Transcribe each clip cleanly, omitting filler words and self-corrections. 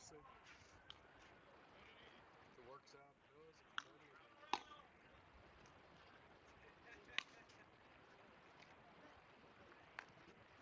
see. If it works out, it does. If it doesn't, it doesn't.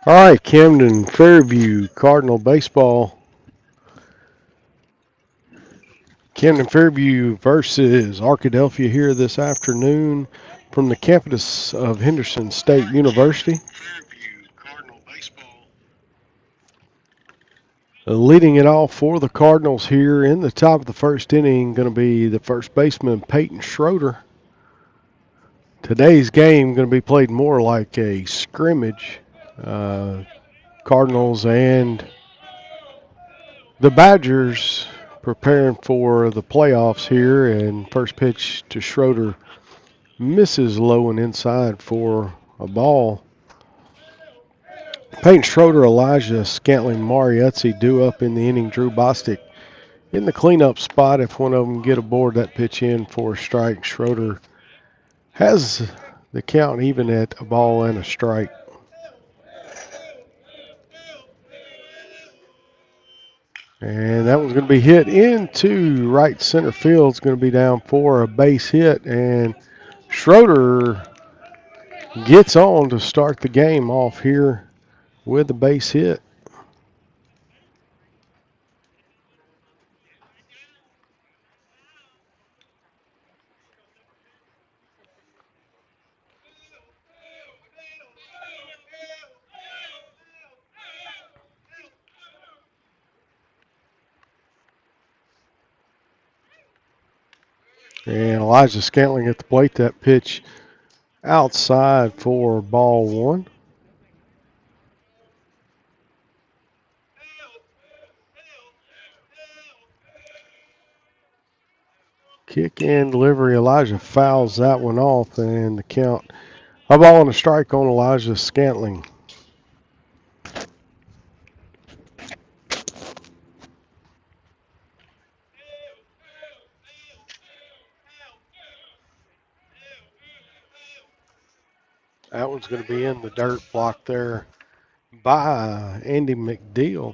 All right, Camden Fairview Cardinal baseball. Camden Fairview versus Arkadelphia here this afternoon from the campus of Henderson State University. Leading it off for the Cardinals here in the top of the first inning, going to be the first baseman Peyton Schroeder. Today's game going to be played more like a scrimmage. Uh, Cardinals and the Badgers preparing for the playoffs here, and first pitch to Schroeder misses low and inside for a ball. Peyton Schroeder, Elijah Scantling, Mariuzzi due up in the inning. Drew Bostic in the cleanup spot. If one of them get aboard that pitch in for a strike, Schroeder has the count even at a ball and a strike. And that one's going to be hit into right center field. It's going to be down for a base hit. And Schroeder gets on to start the game off here with a base hit. And Elijah Scantling at the plate. That pitch outside for ball one. Kick and delivery. Elijah fouls that one off, and the count a ball and a strike on Elijah Scantling. That one's going to be in the dirt, blocked there by Andy McDeal.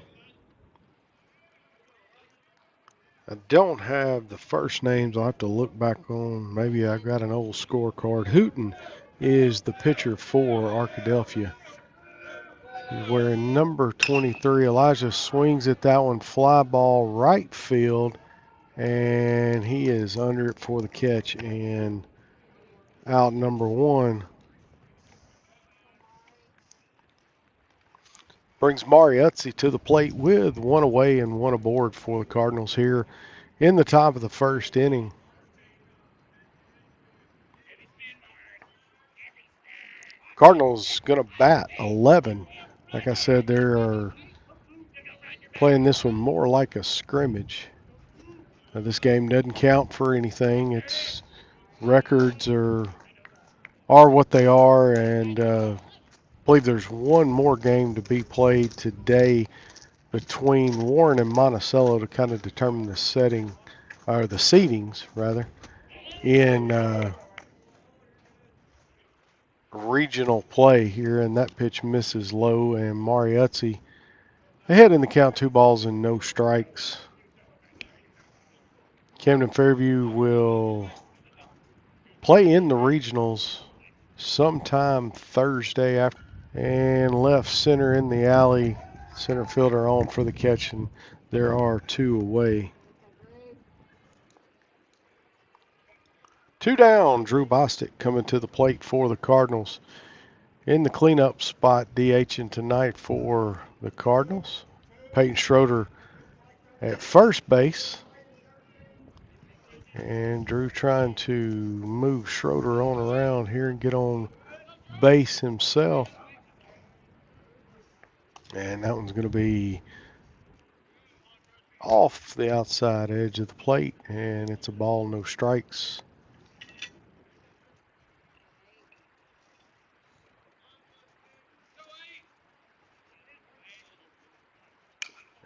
I don't have the first names. I'll have to look back on. Maybe I got an old scorecard. Hooten is the pitcher for Arkadelphia. He's wearing number 23. Elijah swings at that one, fly ball right field, and he is under it for the catch and out number one. Brings Mariuzzi to the plate with one away and one aboard for the Cardinals here in the top of the first inning. Cardinals going to bat 11. Like I said, they are playing this one more like a scrimmage. This game doesn't count for anything. Its records are what they are, and I believe there's one more game to be played today between Warren and Monticello to kind of determine the setting, or the seedings rather, in regional play here. And that pitch misses low, and Mariuzzi ahead in the count, 2 balls and no strikes. Camden Fairview will play in the regionals sometime Thursday after. And left center in the alley, center fielder on for the catch, and there are 2 away. 2 down, Drew Bostic coming to the plate for the Cardinals. In the cleanup spot, DHing tonight for the Cardinals. Peyton Schroeder at first base. And Drew trying to move Schroeder on around here and get on base himself. And that one's going to be off the outside edge of the plate, and it's a ball, no strikes.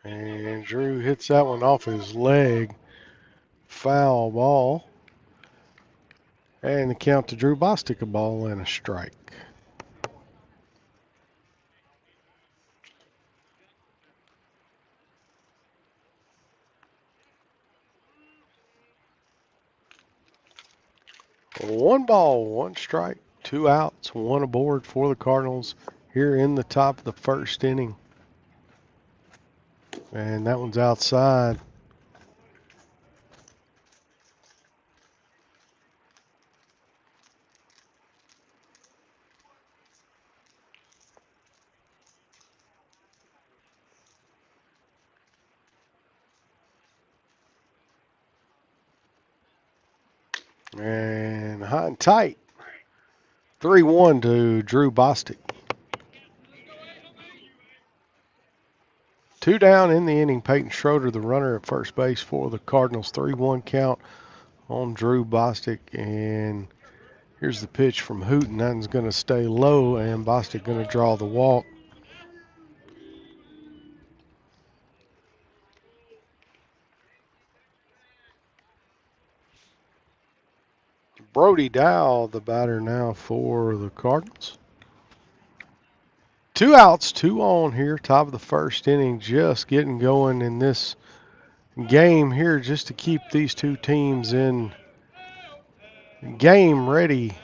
And Drew hits that one off his leg. Foul ball. And the count to Drew Bostic, a ball and a strike. One ball, one strike, 2 outs, 1 aboard for the Cardinals here in the top of the first inning. And that one's outside. And high and tight. 3-1 to Drew Bostic. 2 down in the inning. Peyton Schroeder, the runner at first base for the Cardinals. 3-1 count on Drew Bostic. And here's the pitch from Hooten. That one's going to stay low, and Bostic going to draw the walk. Brody Dow, the batter now for the Cardinals. 2 outs, 2 on here, top of the first inning, just getting going in this game here just to keep these two teams in game ready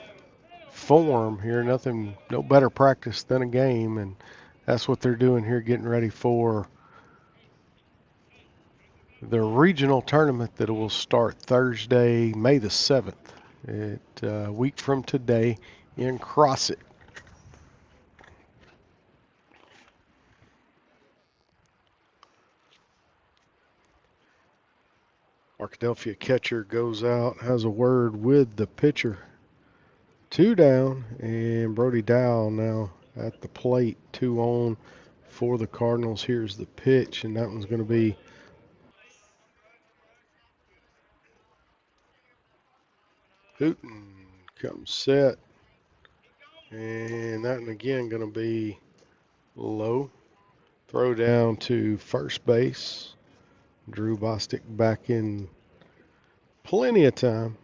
form here. No better practice than a game, and that's what they're doing here, getting ready for the regional tournament that will start Thursday, May the 7th, a week from today in Crossett. Arkadelphia catcher goes out, has a word with the pitcher. 2 down, and Brody Dow now at the plate. 2 on for the Cardinals. Here's the pitch, and that one's going to be Hooten comes set, and that one again going to be low. Throw down to first base. Drew Bostic back in plenty of time.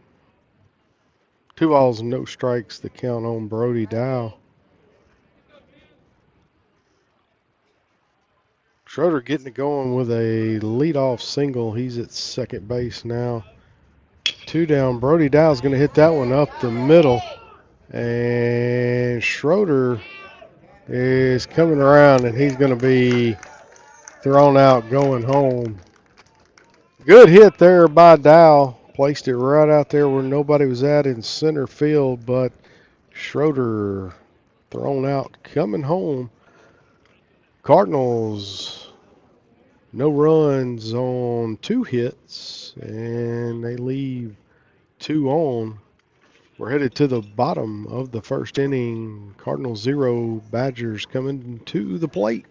2 balls and no strikes, the count on Brody Dow. Schroeder getting it going with a leadoff single. He's at second base now. 2 down. Brody Dow's going to hit that one up the middle. And Schroeder is coming around, and he's going to be thrown out going home. Good hit there by Dow. Placed it right out there where nobody was at in center field, but Schroeder thrown out coming home. Cardinals, no runs on 2 hits, and they leave 2 on. We're headed to the bottom of the first inning. Cardinals 0, Badgers coming to the plate.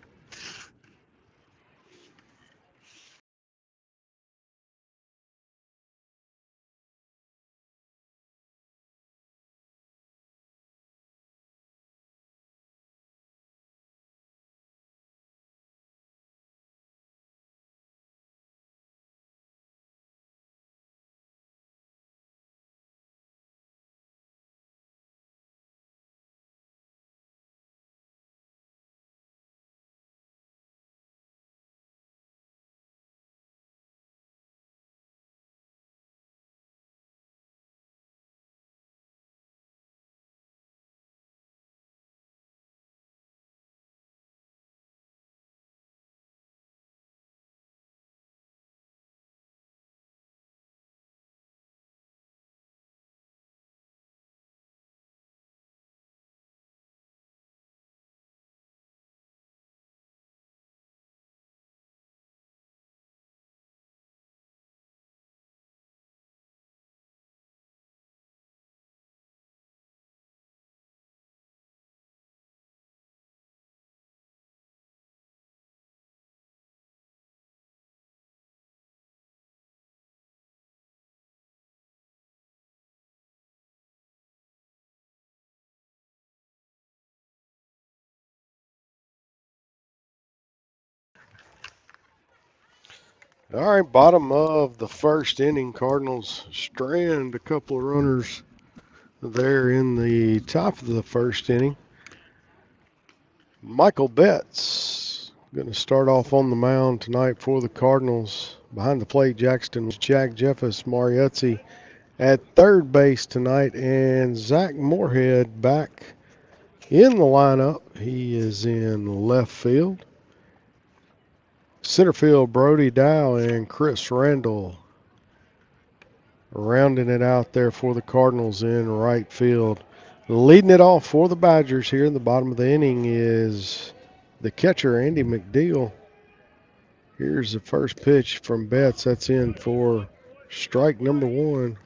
All right, bottom of the first inning. Cardinals strand a couple of runners there in the top of the first inning. Michael Betts going to start off on the mound tonight for the Cardinals. Behind the plate, Jackson was Jack Jeffus Mariuzzi at third base tonight, and Zach Moorhead back in the lineup He is in left field. Center field, Brody Dow and Chris Randall rounding it out there for the Cardinals in right field. Leading it off for the Badgers here in the bottom of the inning is the catcher, Andy McDeal. Here's the first pitch from Betts. That's in for strike number one.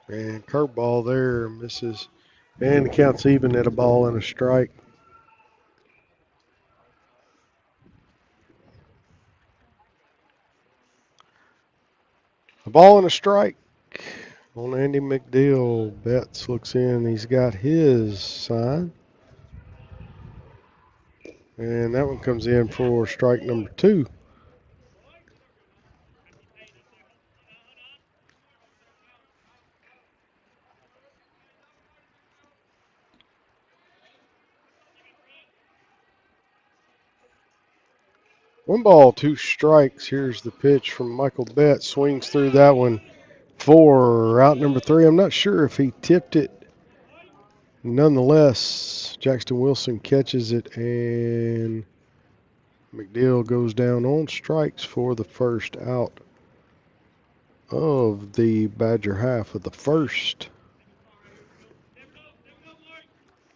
And curveball there misses. And the count's even at a ball and a strike. A ball and a strike on Andy McDeal. Betts looks in. He's got his sign. And that one comes in for strike number two. One ball, two strikes. Here's the pitch from Michael Betts. Swings through that one for out number three. I'm not sure if he tipped it. Nonetheless, Jackson Wilson catches it, and McDeal goes down on strikes for the first out of the Badger half of the first.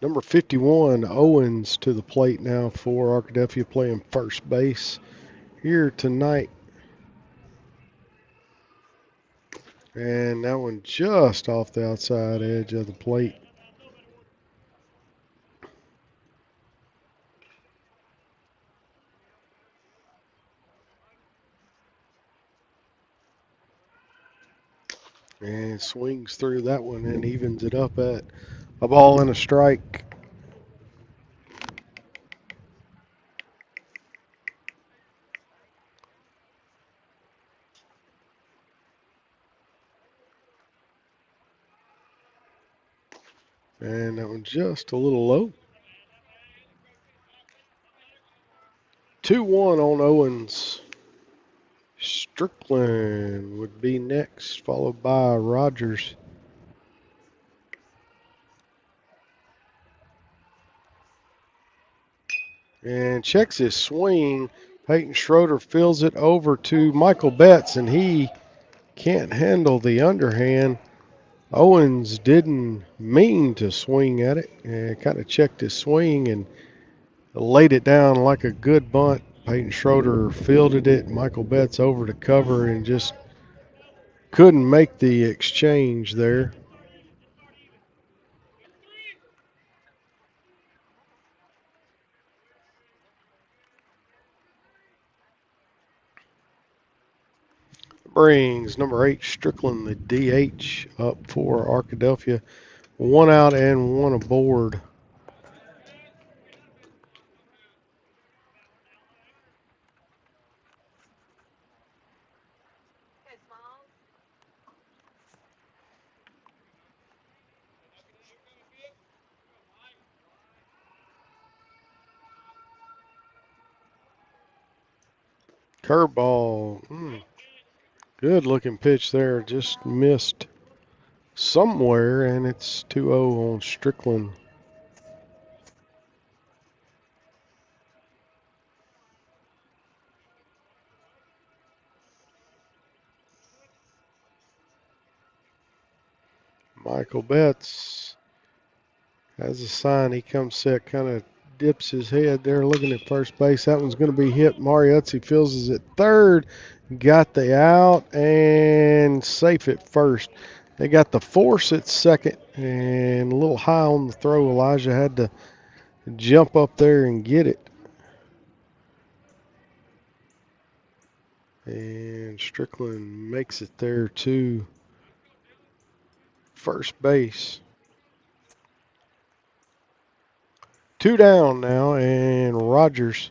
Number 51, Owens to the plate now for Arkadelphia, playing first base here tonight. And that one just off the outside edge of the plate. And swings through that one and evens it up at a ball and a strike. And that one just a little low. 2-1 on Owens. Strickland would be next, followed by Rogers. And checks his swing. Peyton Schroeder fills it over to Michael Betts, and he can't handle the underhand. Owens didn't mean to swing at it, and kind of checked his swing and laid it down like a good bunt. Peyton Schroeder fielded it. Michael Betts over to cover and just couldn't make the exchange there. Brings number 8 Strickland, the DH, up for Arkadelphia. 1 out and 1 aboard. Curveball. Good looking pitch there. Just missed somewhere, and it's 2-0 on Strickland. Michael Betts has a sign. He comes set, kind of dips his head there looking at first base. That one's going to be hit. Mariuzzi fields it at third. Got the out and safe at first. They got the force at second and a little high on the throw. Elijah had to jump up there and get it. And Strickland makes it there to first base. 2 down now, and Rogers,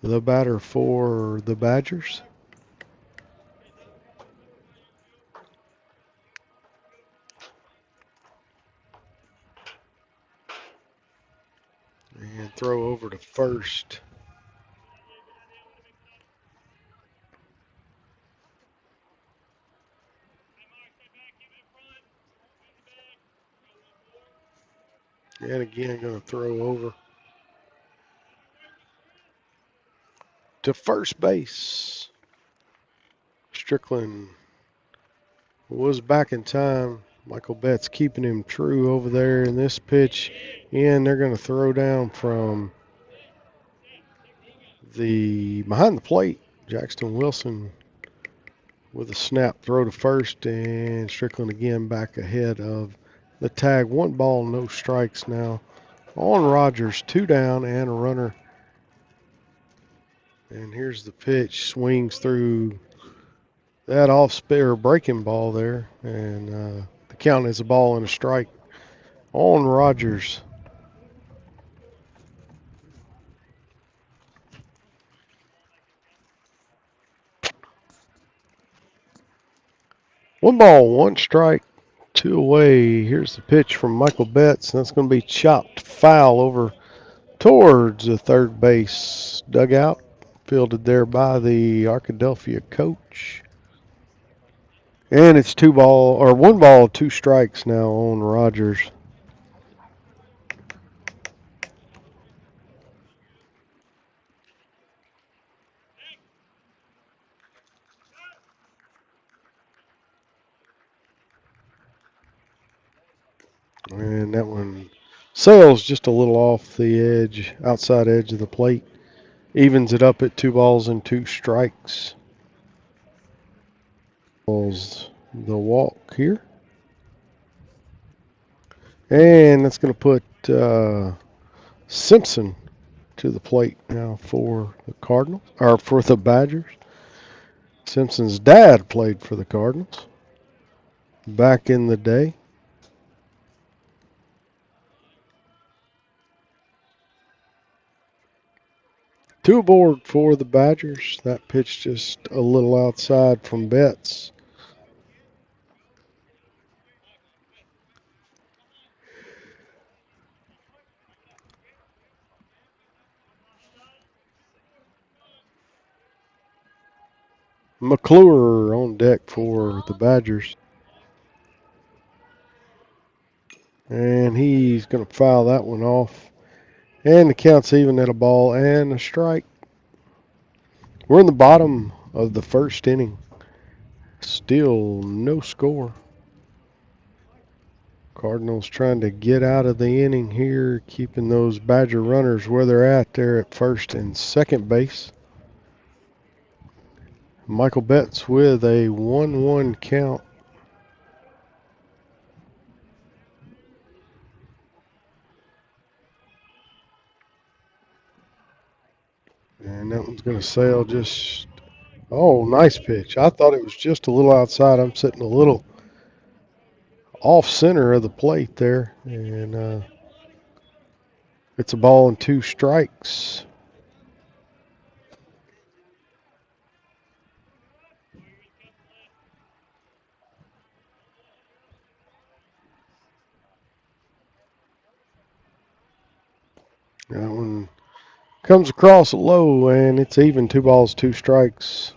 the batter for the Badgers. And throw over to first. And again, going to throw over to first base. Strickland was back in time. Michael Betts keeping him true over there in this pitch. And they're going to throw down from the behind the plate. Jackson Wilson with a snap throw to first, and Strickland again back ahead of the tag. 1 ball, no strikes now on Rogers. 2 down and a runner. And here's the pitch. Swings through that off spare breaking ball there, and the count is a ball and a strike on Rogers. One ball, one strike, 2 away. Here's the pitch from Michael Betts, and that's going to be chopped foul over towards the third base dugout, fielded there by the Arkadelphia coach. And it's 1 ball, 2 strikes now on Rogers. And that one sails just a little off the edge, outside edge of the plate. Evens it up at 2 balls and 2 strikes. Balls the walk here. And that's going to put Simpson to the plate now for the Cardinals, or for the Badgers. Simpson's dad played for the Cardinals back in the day. Two aboard for the Badgers. That pitch just a little outside from Betts. McClure on deck for the Badgers. And he's going to foul that one off. And the count's even at a ball and a strike. We're in the bottom of the first inning. Still no score. Cardinals trying to get out of the inning here, keeping those Badger runners where they're at there at first and second base. Michael Betts with a 1-1 count. And that one's going to sail just, oh, nice pitch. I thought it was just a little outside. I'm sitting a little off center of the plate there. And it's a ball and 2 strikes. That one comes across low, and it's even 2 balls, 2 strikes.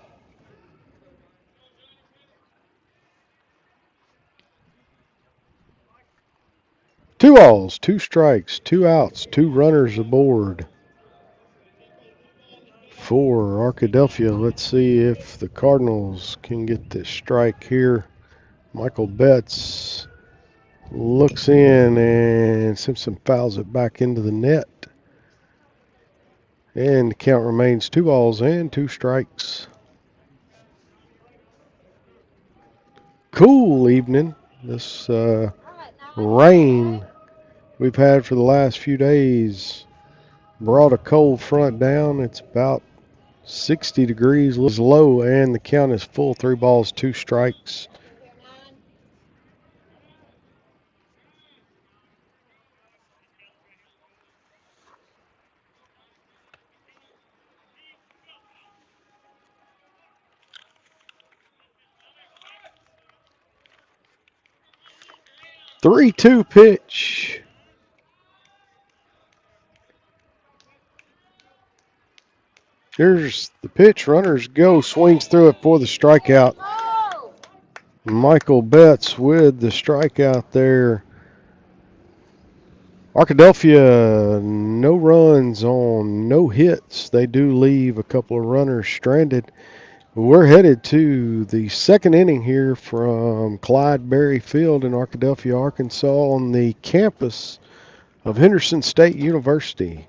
Two balls, 2 strikes, 2 outs, 2 runners aboard for Arkadelphia. Let's see if the Cardinals can get this strike here. Michael Betts looks in, and Simpson fouls it back into the net. And the count remains 2 balls and 2 strikes. Cool evening. This rain we've had for the last few days brought a cold front down. It's about 60 degrees low, and the count is full. 3 balls, 2 strikes. Three-two pitch. Here's the pitch. Runners go. Swings through it for the strikeout. Michael Betts with the strikeout there. Arkadelphia, no runs on no hits. They do leave a couple of runners stranded. We're headed to the second inning here from Clyde Berry Field in Arkadelphia, Arkansas, on the campus of Henderson State University.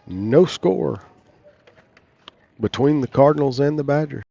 No score between the Cardinals and the Badgers.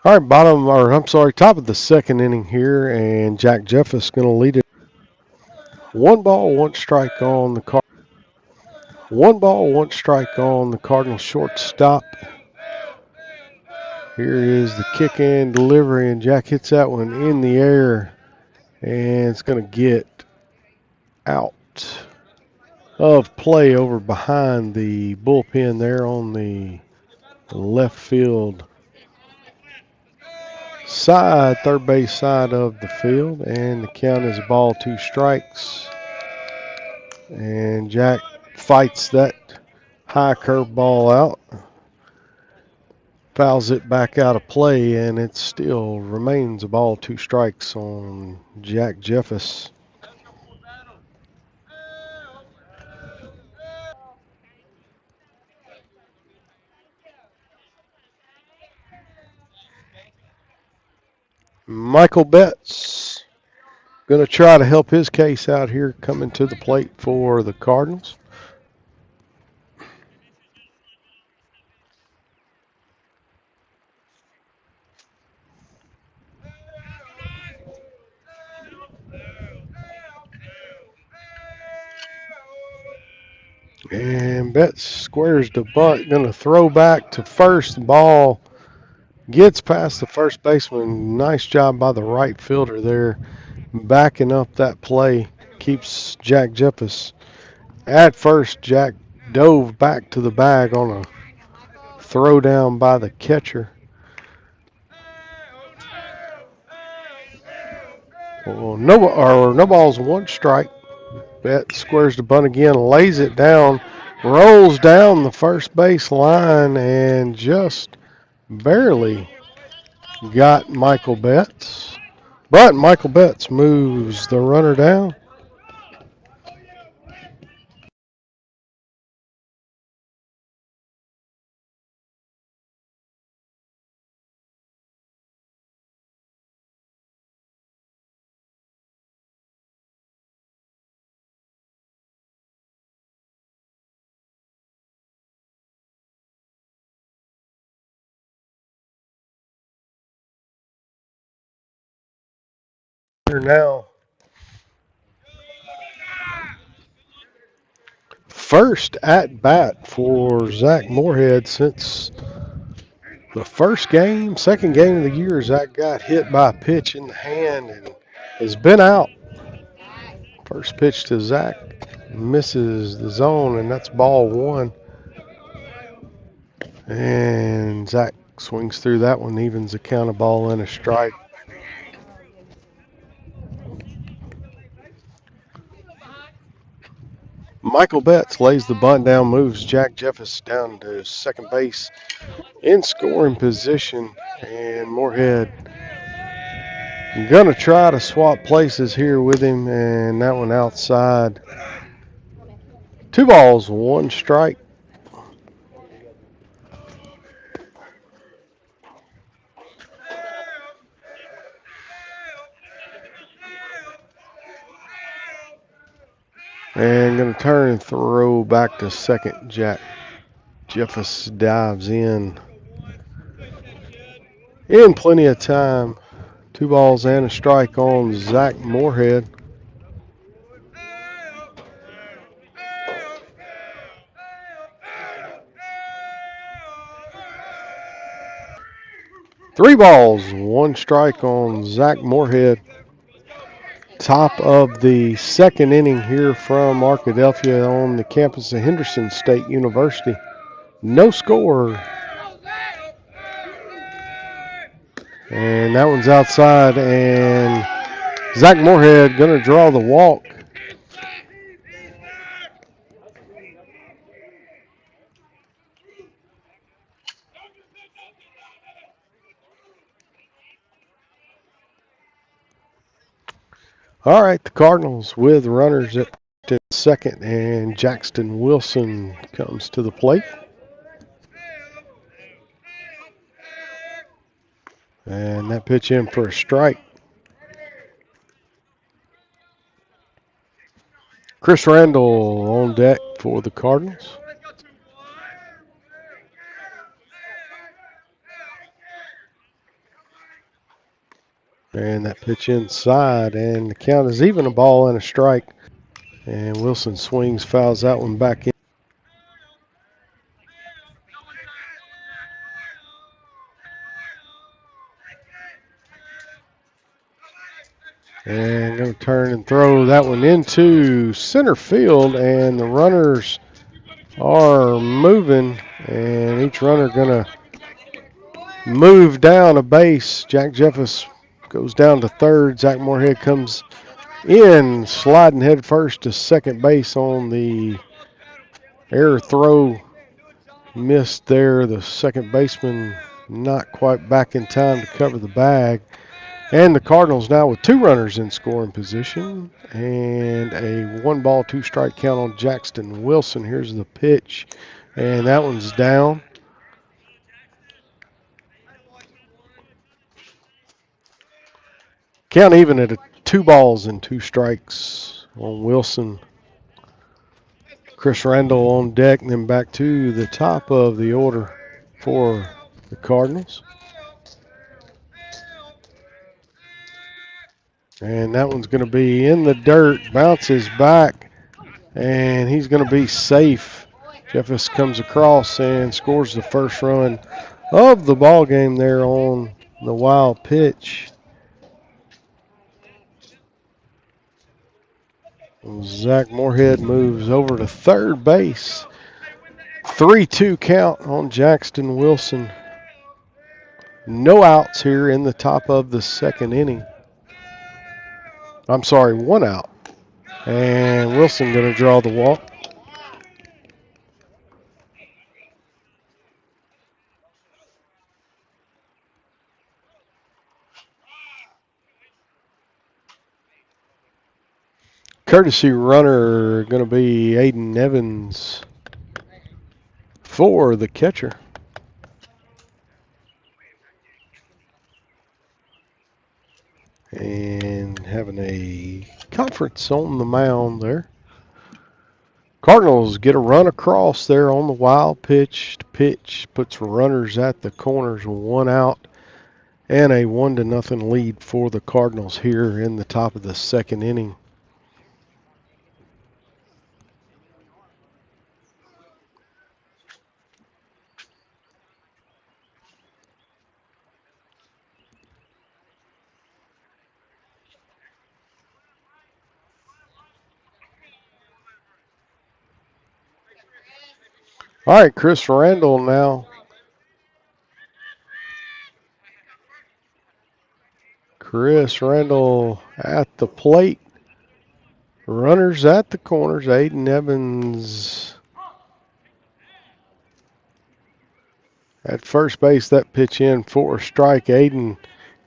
All right, top of the second inning here, and Jack Jeffus going to lead it. One ball, one strike on the Cardinal shortstop. Here is the kick and delivery, and Jack hits that one in the air, and it's going to get out of play over behind the bullpen there on the left field side, third base side of the field, and the count is ball, two strikes. And Jack fights that high curve ball out, fouls it back out of play, and it still remains a ball, two strikes on Jack Jeffus. Michael Betts going to try to help his case out here coming to the plate for the Cardinals. And Betts squares the bunt, going to throw back to first. Ball gets past the first baseman. Nice job by the right fielder there, backing up that play. Keeps Jack Jeffus at first. Jack dove back to the bag on a throw down by the catcher. Well, no balls, one strike. Betts squares the bunt again, lays it down, rolls down the first base line, and just barely got Michael Betts. But Michael Betts moves the runner down. Now, first at bat for Zach Moorhead since the second game of the year. Zach got hit by a pitch in the hand and has been out. First pitch to Zach misses the zone, and that's ball one. And Zach swings through that one, evens the count, of ball and a strike. Michael Betts lays the bunt down, moves Jack Jeffers down to second base in scoring position, and Moorhead gonna try to swap places here with him, and that one outside. 2 balls, 1 strike. And gonna turn and throw back to second. Jack Jeffers dives in plenty of time. 2 balls and a strike on Zach Moorhead. Three balls, 1 strike on Zach Moorhead. Top of the second inning here from Arkadelphia on the campus of Henderson State University. No score. And that one's outside, and Zach Moorhead going to draw the walk. All right, the Cardinals with runners at second, and Jackson Wilson comes to the plate. And that pitch in for a strike. Chris Randall on deck for the Cardinals. And that pitch inside, and the count is even, a ball and a strike. And Wilson swings, fouls that one back in. And going to turn and throw that one into center field, and the runners are moving, and each runner going to move down a base. Jack Jeffers goes down to third. Zach Moorhead comes in, sliding head first to second base on the error throw. Missed there. The second baseman not quite back in time to cover the bag. And the Cardinals now with 2 runners in scoring position and a 1-ball, 2-strike count on Jackson Wilson. Here's the pitch, and that one's down. Count even at 2 balls and 2 strikes on Wilson. Chris Randall on deck, and then back to the top of the order for the Cardinals. And that one's going to be in the dirt, bounces back, and he's going to be safe. Jeffers comes across and scores the first run of the ball game there on the wild pitch. Zach Moorhead moves over to third base. 3-2 count on Jackson Wilson. No outs here in the top of the second inning. I'm sorry, 1 out. And Wilson going to draw the walk. Courtesy runner going to be Aiden Evans for the catcher. And having a conference on the mound there. Cardinals get a run across there on the wild pitch. Pitch puts runners at the corners, 1 out, and a 1-0 lead for the Cardinals here in the top of the second inning. All right, Chris Randall now. Chris Randall at the plate. Runners at the corners. Aiden Evans at first base. That pitch in for a strike. Aiden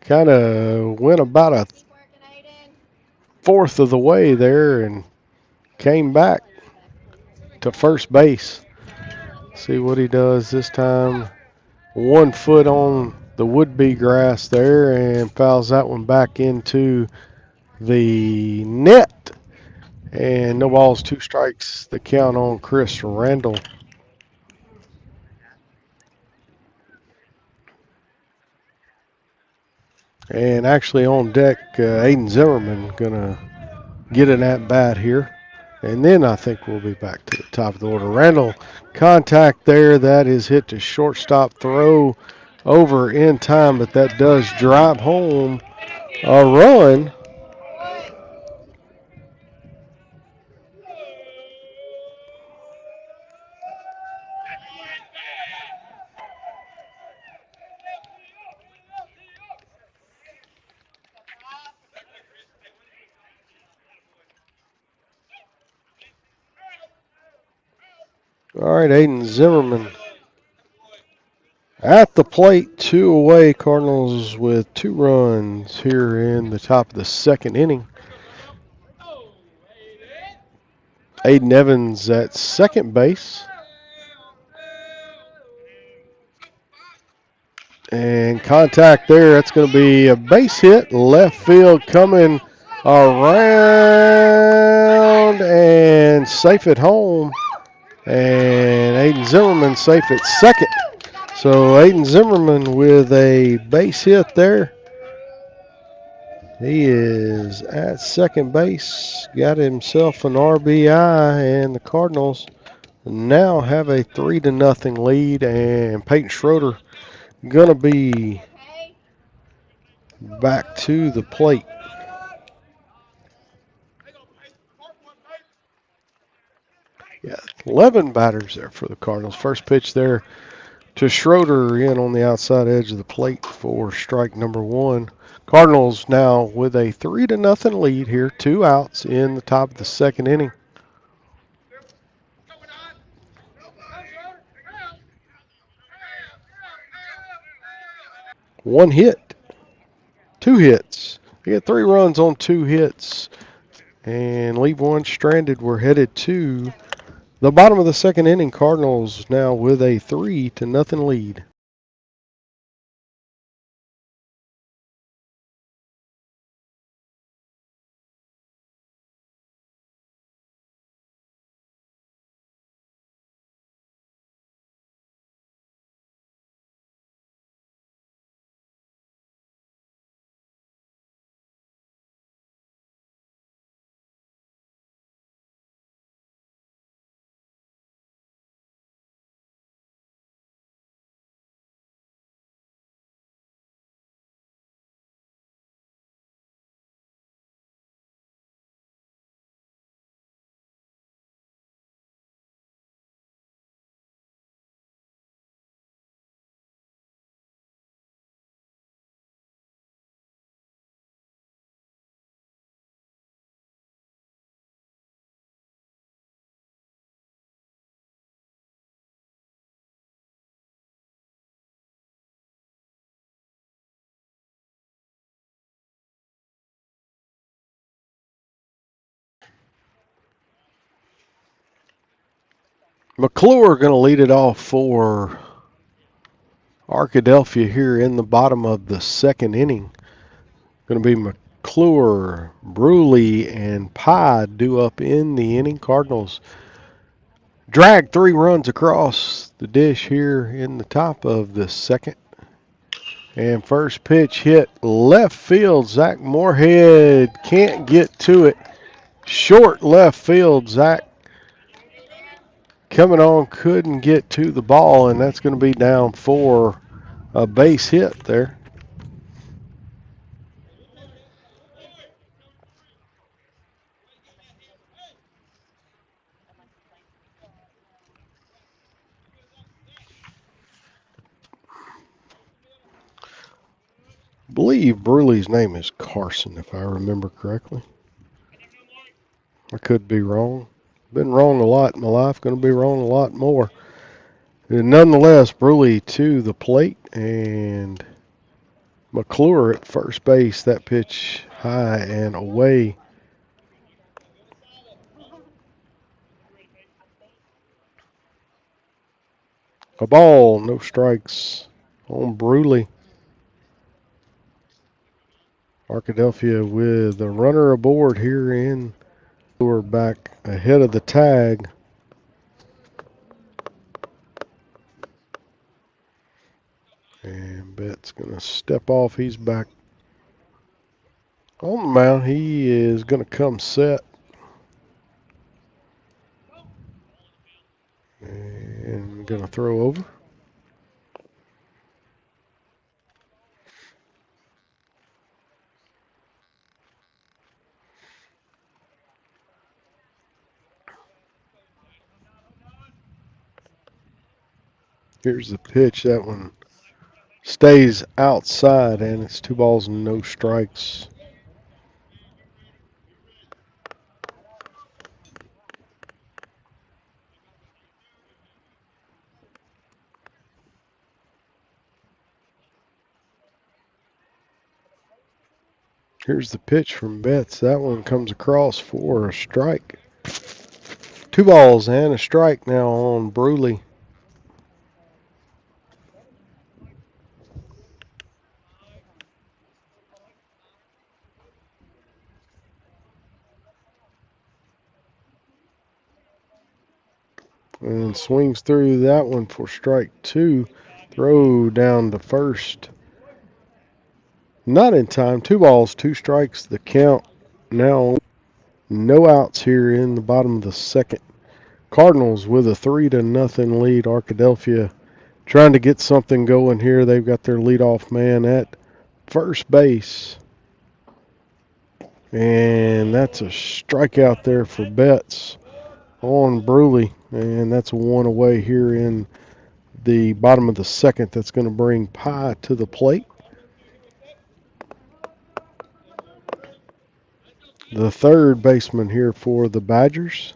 kind of went about a fourth of the way there and came back to first base. See what he does this time. 1 foot on the would-be grass there and fouls that one back into the net. And no balls, 2 strikes. The count on Chris Randall. And actually on deck, Aiden Zimmerman gonna get an at bat here. And then I think we'll be back to the top of the order. Randall, contact there. That is hit to shortstop, throw over in time, but that does drive home a run. All right, Aiden Zimmerman at the plate, 2 away. Cardinals with 2 runs here in the top of the second inning. Aiden Evans at second base. And contact there. That's going to be a base hit. Left field coming around and safe at home. And Aiden Zimmerman safe at second. So Aiden Zimmerman with a base hit there. He is at second base. Got himself an RBI, and the Cardinals now have a 3-0 lead. And Peyton Schroeder gonna be back to the plate. Yeah, 11 batters there for the Cardinals. First pitch there to Schroeder in on the outside edge of the plate for strike number 1. Cardinals now with a 3-0 lead here, 2 outs in the top of the second inning. One hit, 2 hits. They get 3 runs on 2 hits and leave 1 stranded. We're headed to the bottom of the second inning. Cardinals now with a 3-0 lead. McClure going to lead it off for Arkadelphia here in the bottom of the second inning. Going to be McClure, Bruley, and Pye due up in the inning. Cardinals drag 3 runs across the dish here in the top of the second. And first pitch hit left field. Zach Moorhead can't get to it. Short left field. Zach coming on, couldn't get to the ball, and that's going to be down for a base hit there. I believe Bruley's name is Carson, if I remember correctly. I could be wrong. Been wrong a lot in my life. Going to be wrong a lot more. And nonetheless, Bruley to the plate and McClure at first base. That pitch high and away. A ball, no strikes on Bruley. Arkadelphia with a runner aboard here in. We're back ahead of the tag. And Betts going to step off. He's back on the mound. He is going to come set. And going to throw over. Here's the pitch. That one stays outside, and it's 2 balls and no strikes. Here's the pitch from Betts. That one comes across for a strike. 2 balls and a strike now on Bruley. And swings through that one for strike 2. Throw down to first. Not in time. 2 balls, 2 strikes. The count now. No outs here in the bottom of the second. Cardinals with a 3-0 lead. Arkadelphia trying to get something going here. They've got their leadoff man at first base. And that's a strikeout there for Betts on Bruley. And that's a 1 away here in the bottom of the second. That's going to bring Pye to the plate. The third baseman here for the Badgers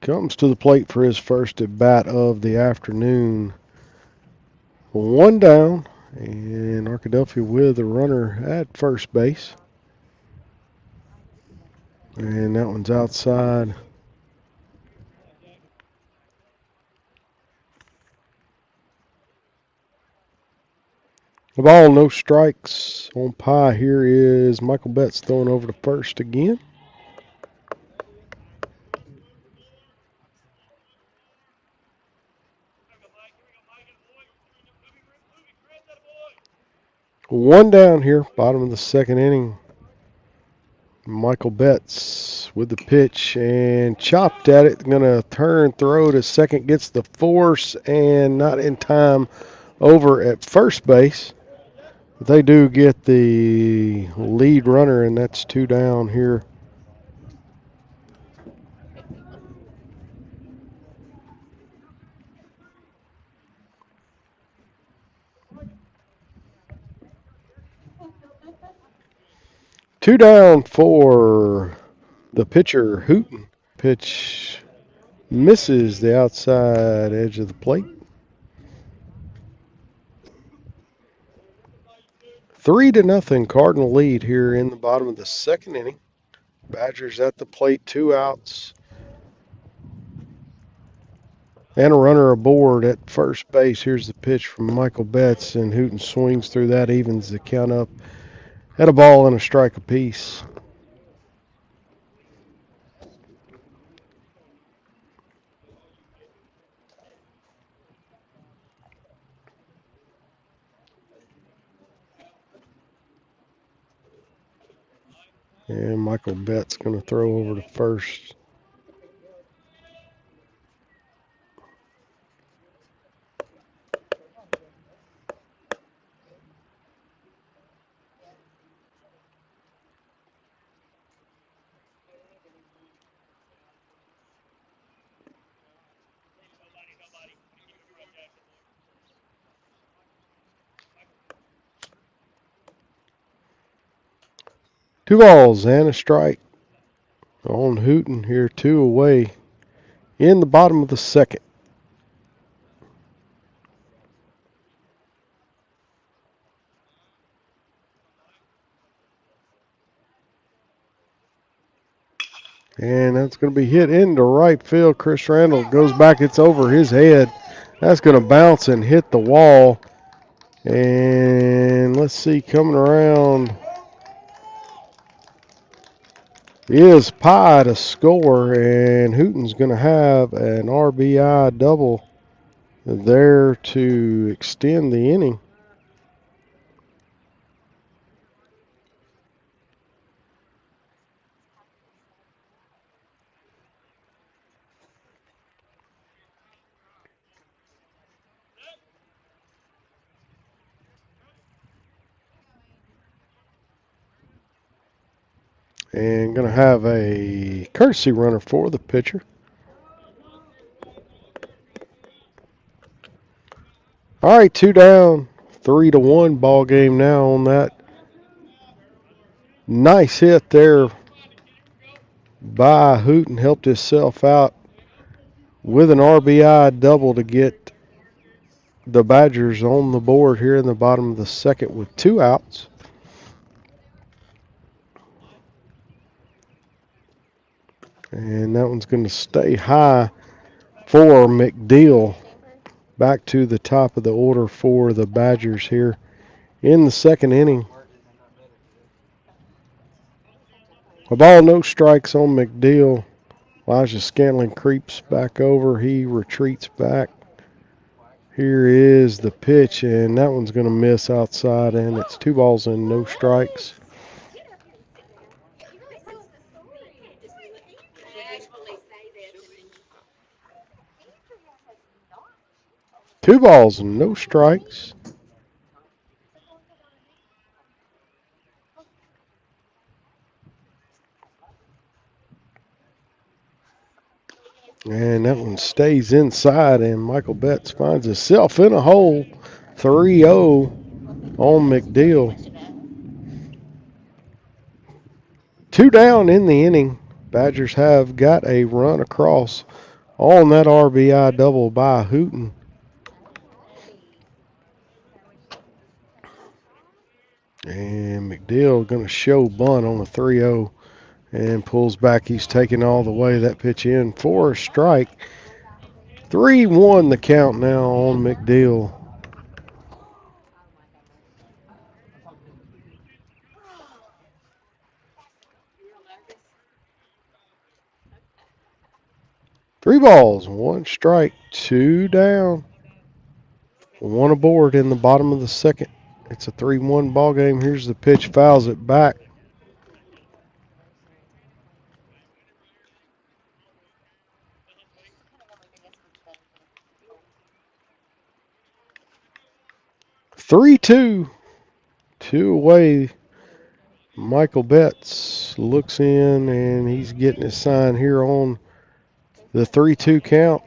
comes to the plate for his first at bat of the afternoon. 1 down, and Arkadelphia with a runner at first base. And that one's outside. The ball, no strikes on Pye. Here is Michael Betts throwing over to first again. One down here, bottom of the second inning. Michael Betts with the pitch and chopped at it. Going to turn, throw to second, gets the force and not in time over at first base. But they do get the lead runner, and that's 2 down here. Two down for the pitcher, Hooten. Pitch misses the outside edge of the plate. 3-0 Cardinal lead here in the bottom of the second inning. Badgers at the plate, 2 outs. And a runner aboard at first base. Here's the pitch from Michael Betts, and Hooten swings through that, evens the count up at a ball and a strike apiece. And Michael Betts going to throw over to first. Two balls and a strike. on Hooten here, 2 away in the bottom of the second. And that's going to be hit into right field. Chris Randall goes back. It's over his head. That's going to bounce and hit the wall. And let's see, coming around is Pye to score. And Hooten's going to have an RBI double there to extend the inning. And going to have a courtesy runner for the pitcher. All right, 2 down, 3-1 ball game now on that. Nice hit there by Hooten. Helped himself out with an RBI double to get the Badgers on the board here in the bottom of the second with 2 outs. And that one's going to stay high for McDeal. Back to the top of the order for the Badgers here in the second inning. A ball, no strikes on McDeal. Elijah Scantling creeps back over. He retreats back. Here is the pitch, and that one's going to miss outside, and it's 2 balls and no strikes. Two balls and no strikes. And that one stays inside, and Michael Betts finds himself in a hole. 3-0 on McDeal. 2 down in the inning. Badgers have got a run across on that RBI double by Hooten. And McDeal going to show bunt on a 3-0 and pulls back. He's taking all the way. That pitch in for a strike. 3-1 the count now on McDeal. Three balls, 1 strike, 2 down. 1 aboard in the bottom of the second. It's a 3-1 ball game. Here's the pitch, fouls it back. Three, two away. Michael Betts looks in, and he's getting his sign here on the 3-2 count.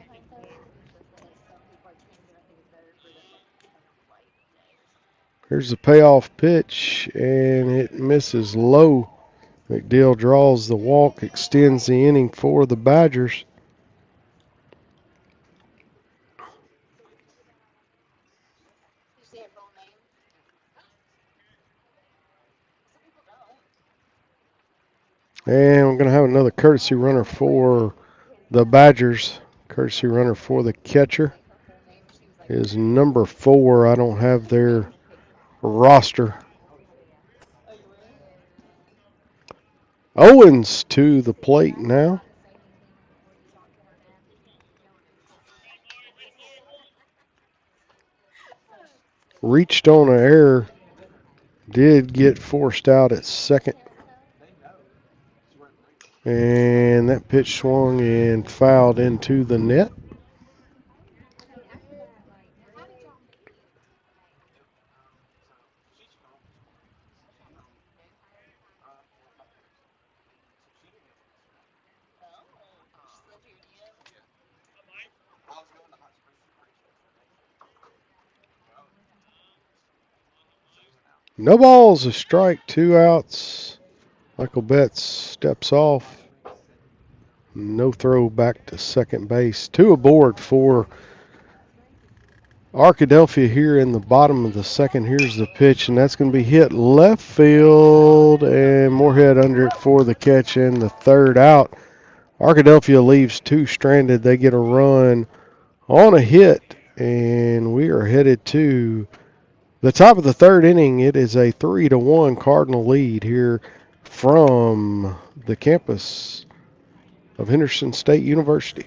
Here's the payoff pitch, and it misses low. McDeal draws the walk, extends the inning for the Badgers. And we're going to have another courtesy runner for the Badgers. Courtesy runner for the catcher is number 4. I don't have their roster. Owens to the plate now. Reached on an error. Did get forced out at second. And that pitch swung and fouled into the net. No balls, a strike, 2 outs. Michael Betts steps off. No throw back to second base. 2 aboard for Arkadelphia here in the bottom of the second. Here's the pitch, and that's going to be hit left field, and Moorhead under it for the catch and the third out. Arkadelphia leaves 2 stranded. They get a run on a hit, and we are headed to the top of the third inning. It is a 3-1 Cardinal lead here from the campus of Henderson State University.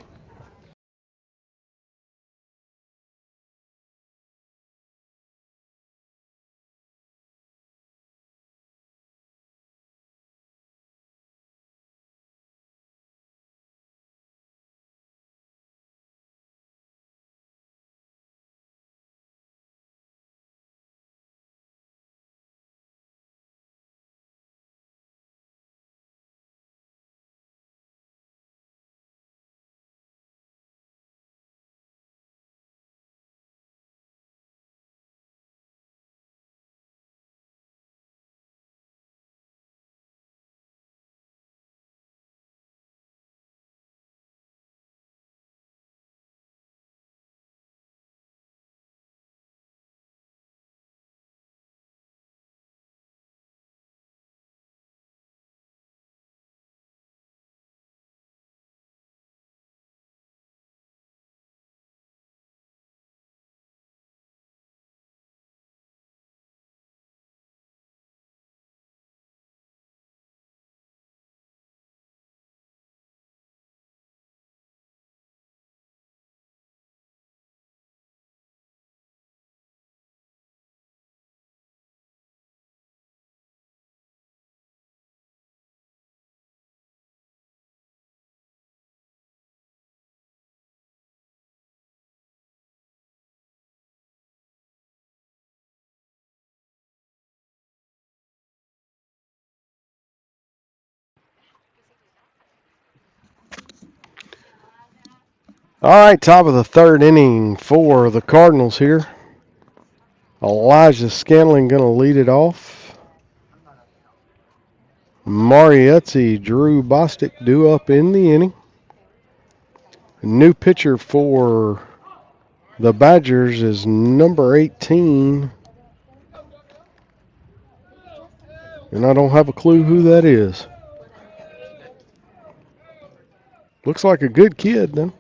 All right, top of the third inning for the Cardinals here. Elijah Scanlon going to lead it off. Mariuzzi, Drew Bostic due up in the inning. New pitcher for the Badgers is number 18. And I don't have a clue who that is. Looks like a good kid, though.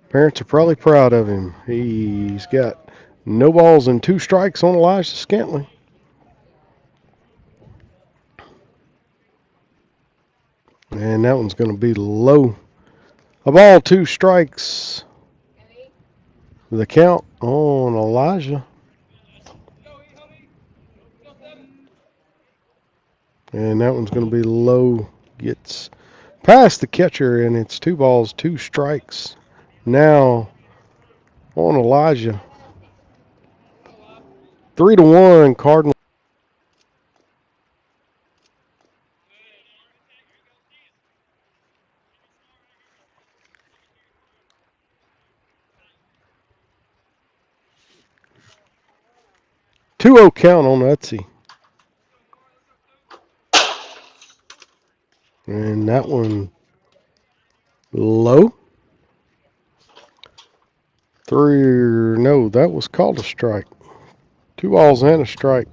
Parents are probably proud of him. He's got no balls and 2 strikes on Elijah Scantley. And that one's going to be low. A ball, 2 strikes. The count on Elijah. And that one's going to be low. Gets past the catcher, and it's 2 balls, 2 strikes. Now on Elijah. 3-1 Cardinal. Two 0 count on Utsey. And that one low. No, that was called a strike. 2 balls and a strike.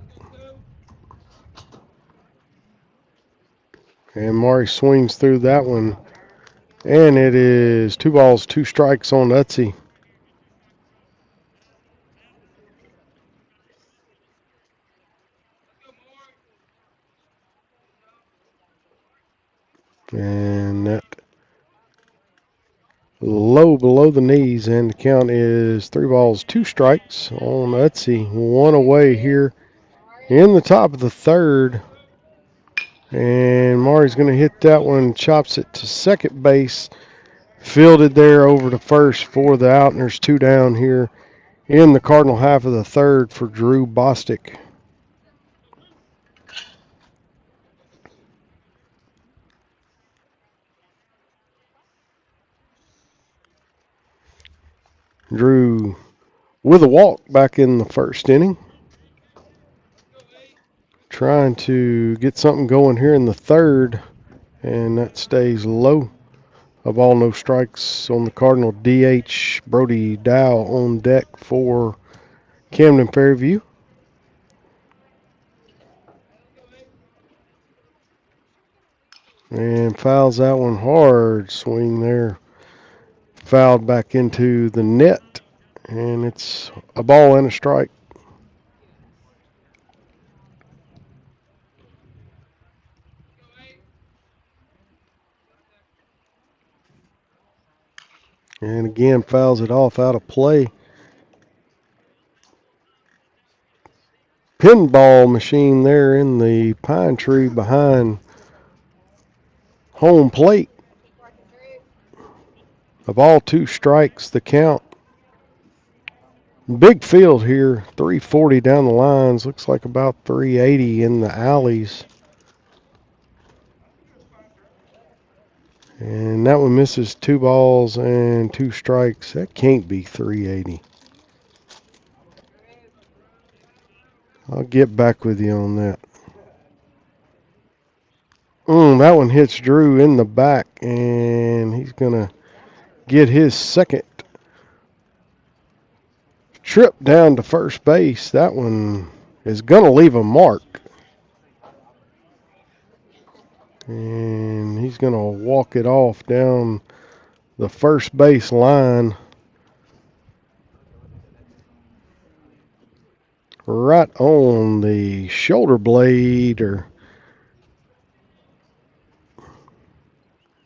And Maury swings through that one. And it is 2 balls, 2 strikes on Utsey. And that low below the knees, and the count is 3 balls, 2 strikes on Utsey. 1 away here in the top of the third. And Maury's going to hit that one, chops it to second base. Fielded there over to first for the out, and there's 2 down here in the Cardinal half of the third for Drew Bostic. Drew with a walk back in the first inning. Trying to get something going here in the third, and that stays low. A ball, no strikes on the Cardinal. DH Brody Dow on deck for Camden Fairview. And fouls that one hard. Swing there. Fouled back into the net. And it's a ball and a strike. And again, fouls it off out of play. Pinball machine there in the pine tree behind home plate. A ball, two strikes, the count. Big field here, 340 down the lines. Looks like about 380 in the alleys. And that one misses, two balls and two strikes. That can't be 380. I'll get back with you on that. That one hits Drew in the back, and he's going to get his second trip down to first base. That one is going to leave a mark. And he's going to walk it off down the first base line. Right on the shoulder blade, or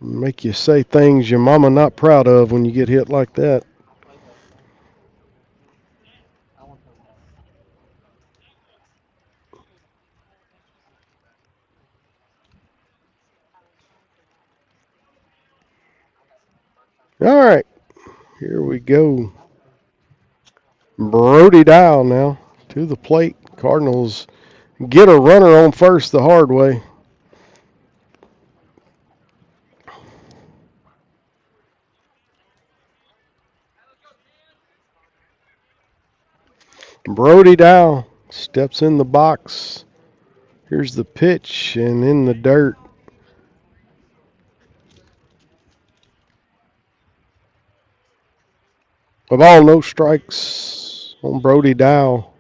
make you say things your mama not proud of when you get hit like that. All right, here we go. Brody Dow now to the plate. Cardinals get a runner on first the hard way. Brody Dow steps in the box. Here's the pitch, and in the dirt. A ball, no strikes on Brody Dow.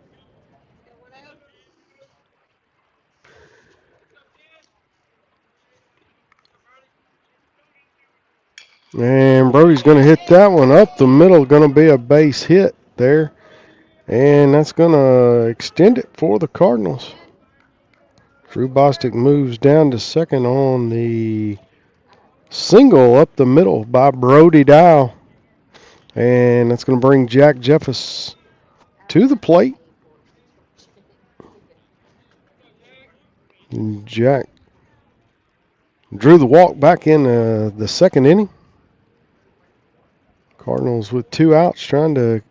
And Brody's going to hit that one up the middle. Going to be a base hit there. And that's going to extend it for the Cardinals. Drew Bostic moves down to second on the single up the middle by Brody Dow. And that's going to bring Jack Jeffers to the plate. And Jack drew the walk back in the second inning. Cardinals with two outs trying to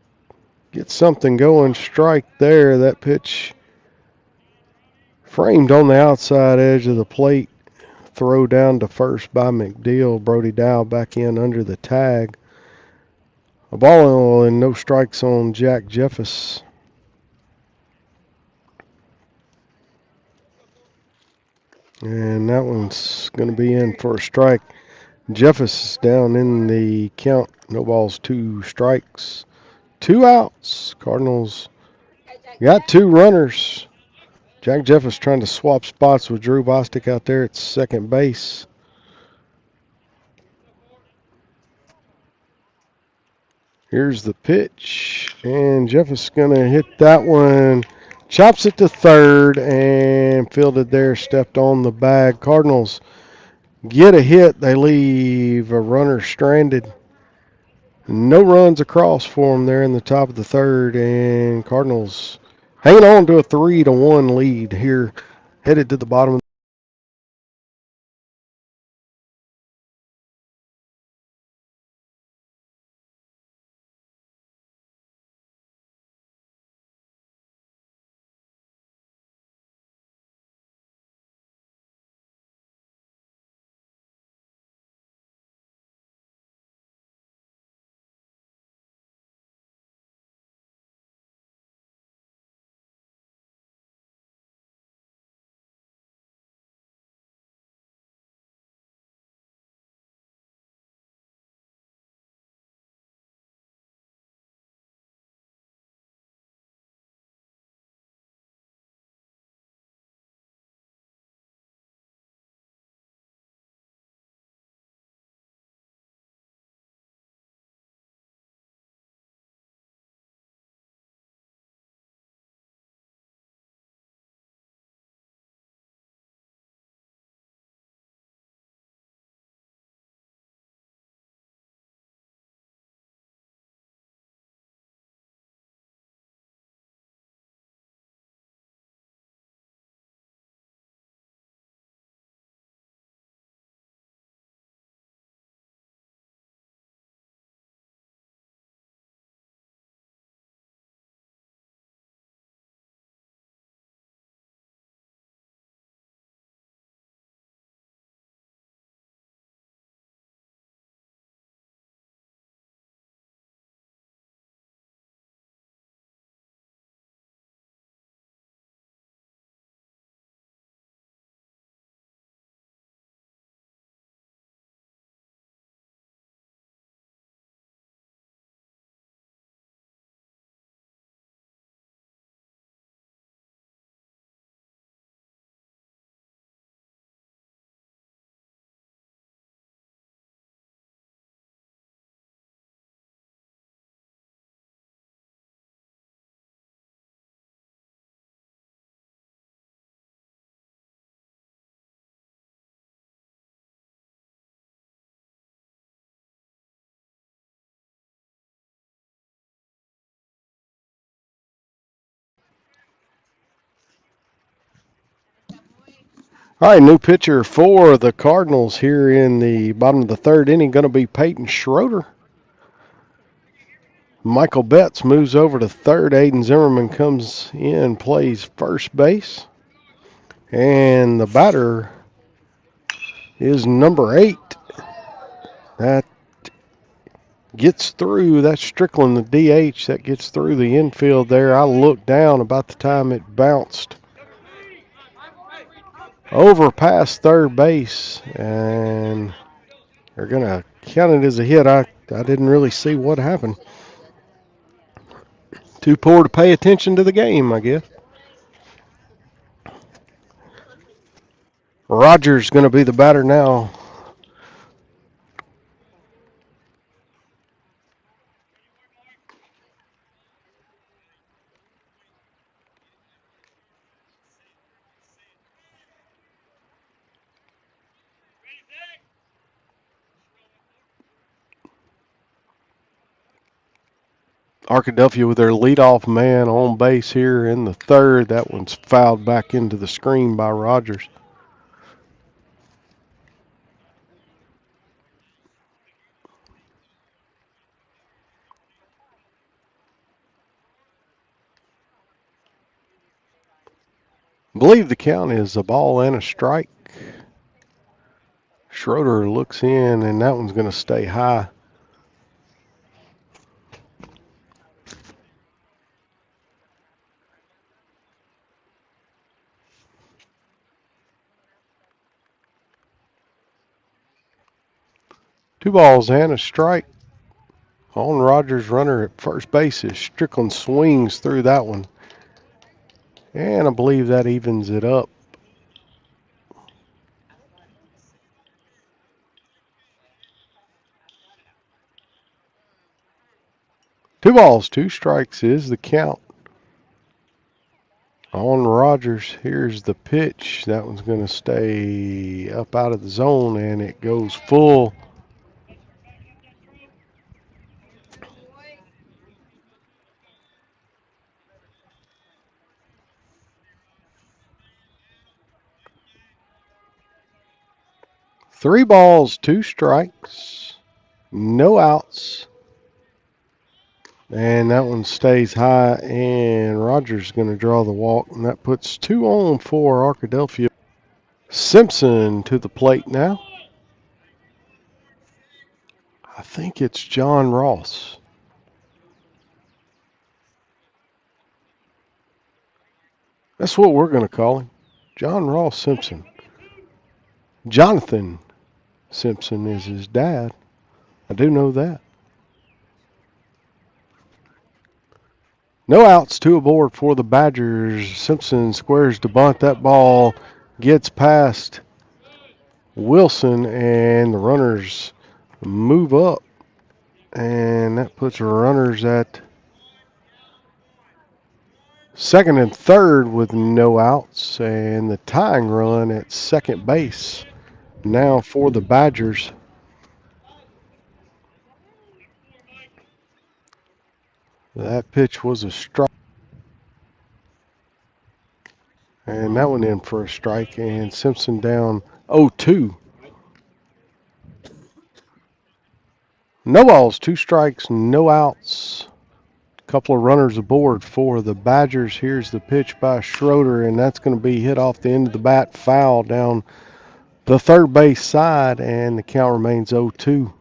get something going. Strike there. That pitch framed on the outside edge of the plate. Throw down to first by McDeal. Brody Dow back in under the tag. A ball and no strikes on Jack Jeffers. And that one's going to be in for a strike. Jeffers is down in the count. No balls, two strikes. Two outs. Cardinals got two runners. Jack Jeffers trying to swap spots with Drew Bostic out there at second base. Here's the pitch, and Jeffers is going to hit that one. Chops it to third and fielded there, stepped on the bag. Cardinals get a hit. They leave a runner stranded. No runs across for them there in the top of the third, and Cardinals hanging on to a 3-1 lead here, headed to the bottom of All right, new pitcher for the Cardinals here in the bottom of the third inning going to be Peyton Schroeder. Michael Betts moves over to third. Aiden Zimmerman comes in, plays first base. And the batter is number 8. That gets through. That's Strickland, the DH. That gets through the infield there. I looked down about the time it bounced over past third base. And they're going to count it as a hit. I didn't really see what happened. Too poor to pay attention to the game, I guess. Rogers going to be the batter now. Arkadelphia with their leadoff man on base here in the third. That one's fouled back into the screen by Rogers. I believe the count is a ball and a strike. Schroeder looks in, and that one's going to stay high. Two balls and a strike. On Rogers, runner at first base is Strickland swings through that one. And I believe that evens it up. Two balls, two strikes is the count. On Rogers, here's the pitch. That one's going to stay up out of the zone, and it goes full. Three balls, two strikes, no outs. And that one stays high, and Rogers going to draw the walk, and that puts 2 on for Arkadelphia. Simpson to the plate now. I think it's John Ross. That's what we're going to call him. John Ross Simpson. Jonathan Simpson is his dad. I do know that. No outs, 2 aboard for the Badgers. Simpson squares to bunt. That ball gets past Wilson, and the runners move up. And that puts runners at second and third with no outs, and the tying run at second base now for the Badgers. That pitch was a strike, and that one in for a strike, and Simpson down 0-2. No balls, 2 strikes, no outs. Couple of runners aboard for the Badgers. Here's the pitch by Schroeder, and that's going to be hit off the end of the bat, foul down the third base side, and the count remains 0-2.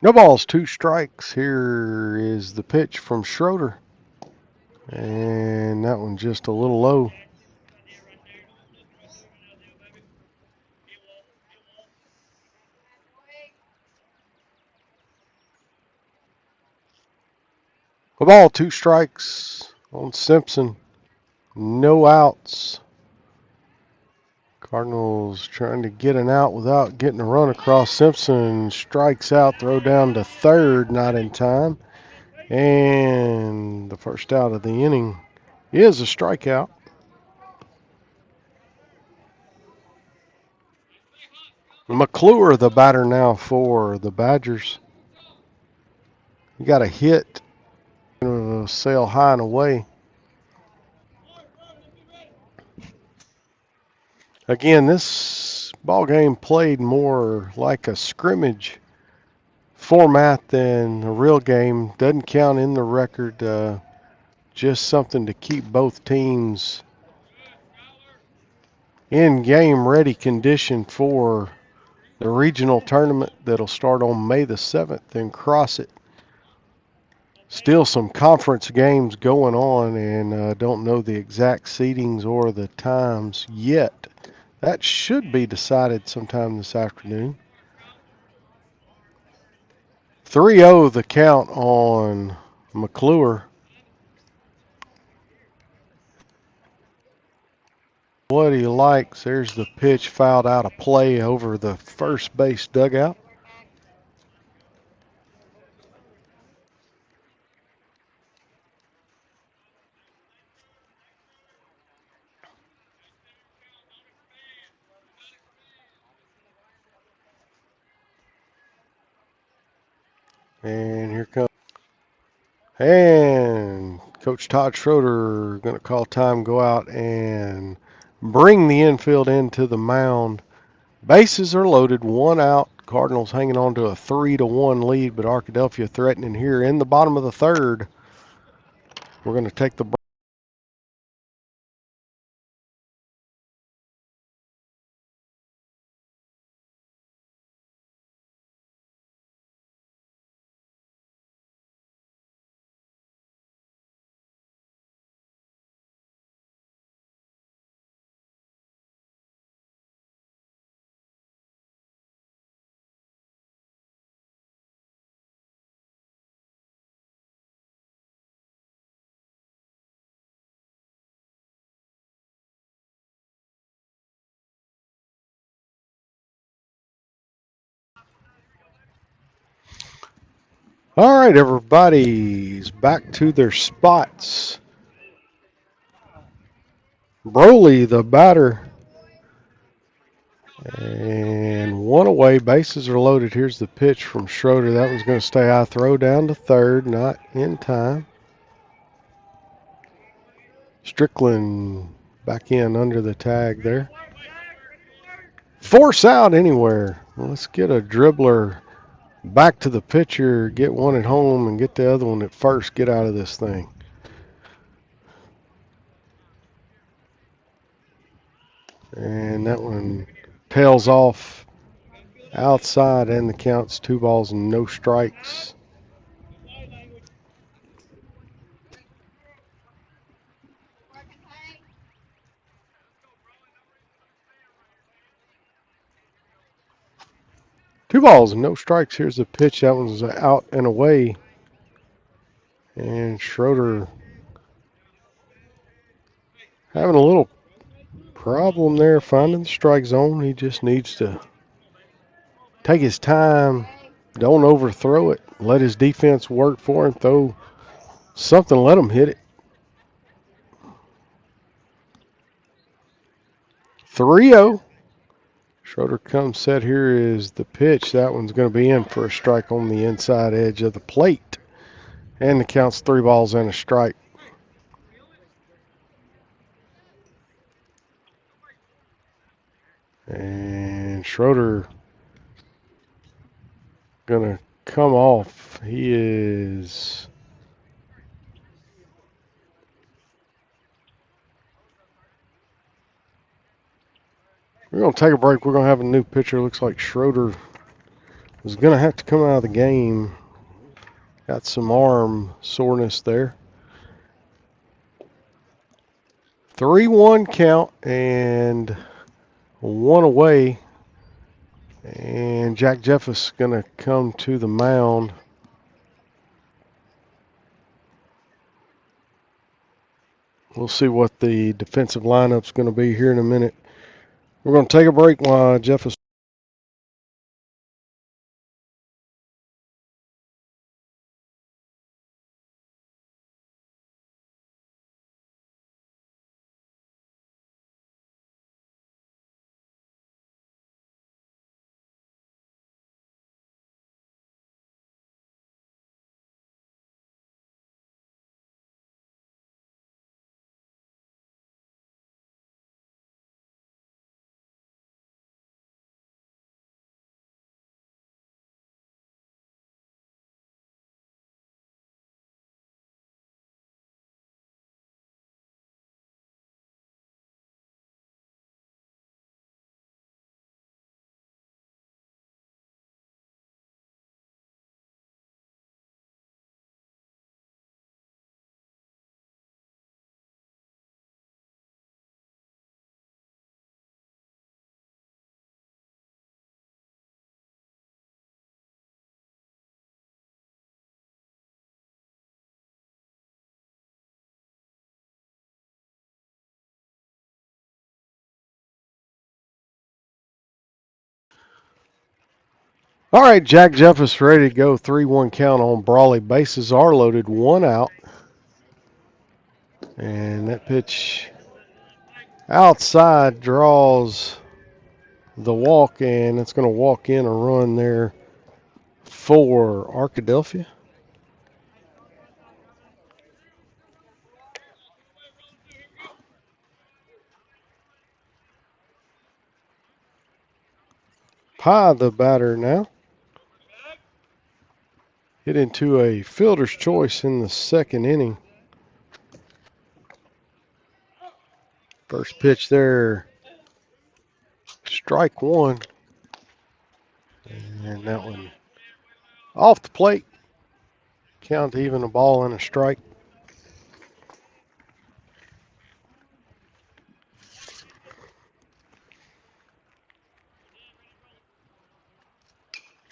No balls, 2 strikes. Here is the pitch from Schroeder. And that one just a little low. A ball, 2 strikes on Simpson. No outs. Cardinals trying to get an out without getting a run across. Simpson strikes out, throw down to third, not in time. And the first out of the inning is a strikeout. McClure, the batter now for the Badgers. He got a hit, sail high and away. Again, this ball game played more like a scrimmage format than a real game. Doesn't count in the record. Just something to keep both teams in game ready condition for the regional tournament that'll start on May the 7th in Crossett. Still some conference games going on, and don't know the exact seedings or the times yet. That should be decided sometime this afternoon. 3-0 the count on McClure. What he likes, there's the pitch fouled out of play over the first base dugout. And here comes. And Coach Todd Schroeder going to call time, go out and bring the infield into the mound. Bases are loaded, one out. Cardinals hanging on to a 3-1 lead, but Arkadelphia threatening here in the bottom of the third. We're going to take the break. All right, everybody's back to their spots. Broly, the batter, and one away. Bases are loaded. Here's the pitch from Schroeder. That one's going to stay high. Throw down to third, not in time. Strickland back in under the tag there. Force out anywhere. Well, let's get a dribbler back to the pitcher, get one at home, and get the other one at first. Get out of this thing. And that one tails off outside, and the count's 2 balls and no strikes. Two balls and no strikes. Here's the pitch. That one's out and away. And Schroeder having a little problem there finding the strike zone. He just needs to take his time. Don't overthrow it. Let his defense work for him. Throw something. Let him hit it. 3-0. Schroeder comes set. Here is the pitch. That one's going to be in for a strike on the inside edge of the plate. And the count's 3 balls and a strike. And Schroeder going to come off. He is... We're going to take a break. We're going to have a new pitcher. Looks like Schroeder is going to have to come out of the game. Got some arm soreness there. 3-1 count and one away. And Jack Jeffus going to come to the mound. We'll see what the defensive lineup's going to be here in a minute. We're going to take a break while Jeffus All right, Jack Jeffers ready to go. 3-1 count on Brawley. Bases are loaded, 1 out. And that pitch outside draws the walk, and it's going to walk in a run there for Arkadelphia. Pye, the batter now, hit into a fielder's choice in the second inning. First pitch there, strike one. And that one off the plate. Count even, a ball and a strike.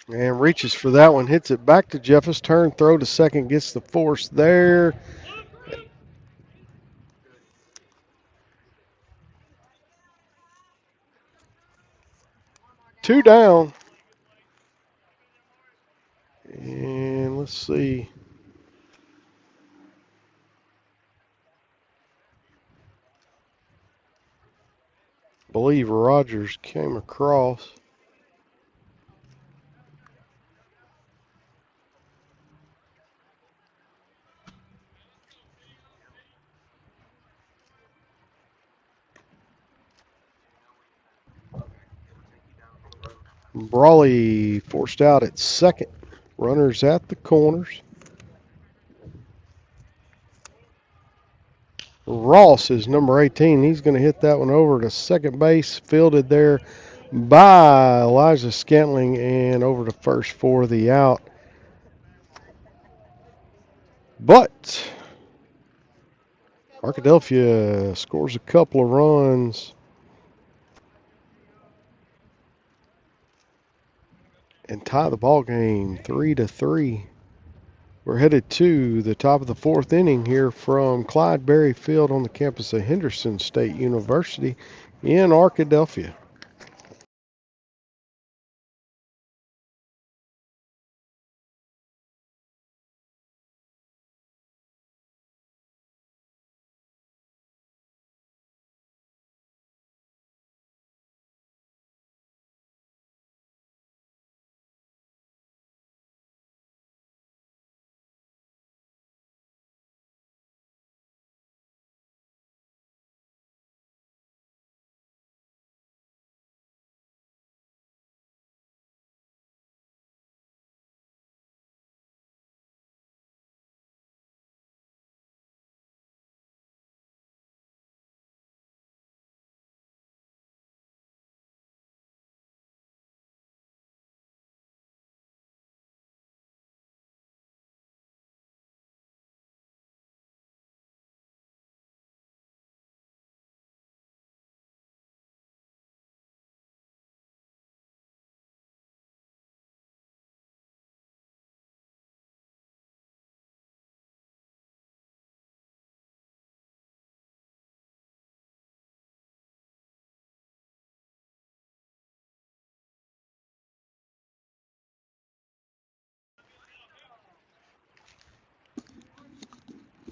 And reaches for that one, hits it back to Jeffers. Turn, throw to second, gets the force there. Two down. And let's see. I believe Rogers came across. Brawley forced out at second. Runners at the corners. Ross is number 18. He's going to hit that one over to second base. Fielded there by Elijah Scantling and over to first for the out. But Arkadelphia scores a couple of runs and tie the ball game 3-3. We're headed to the top of the fourth inning here from Clyde Berry Field on the campus of Henderson State University in Arkadelphia.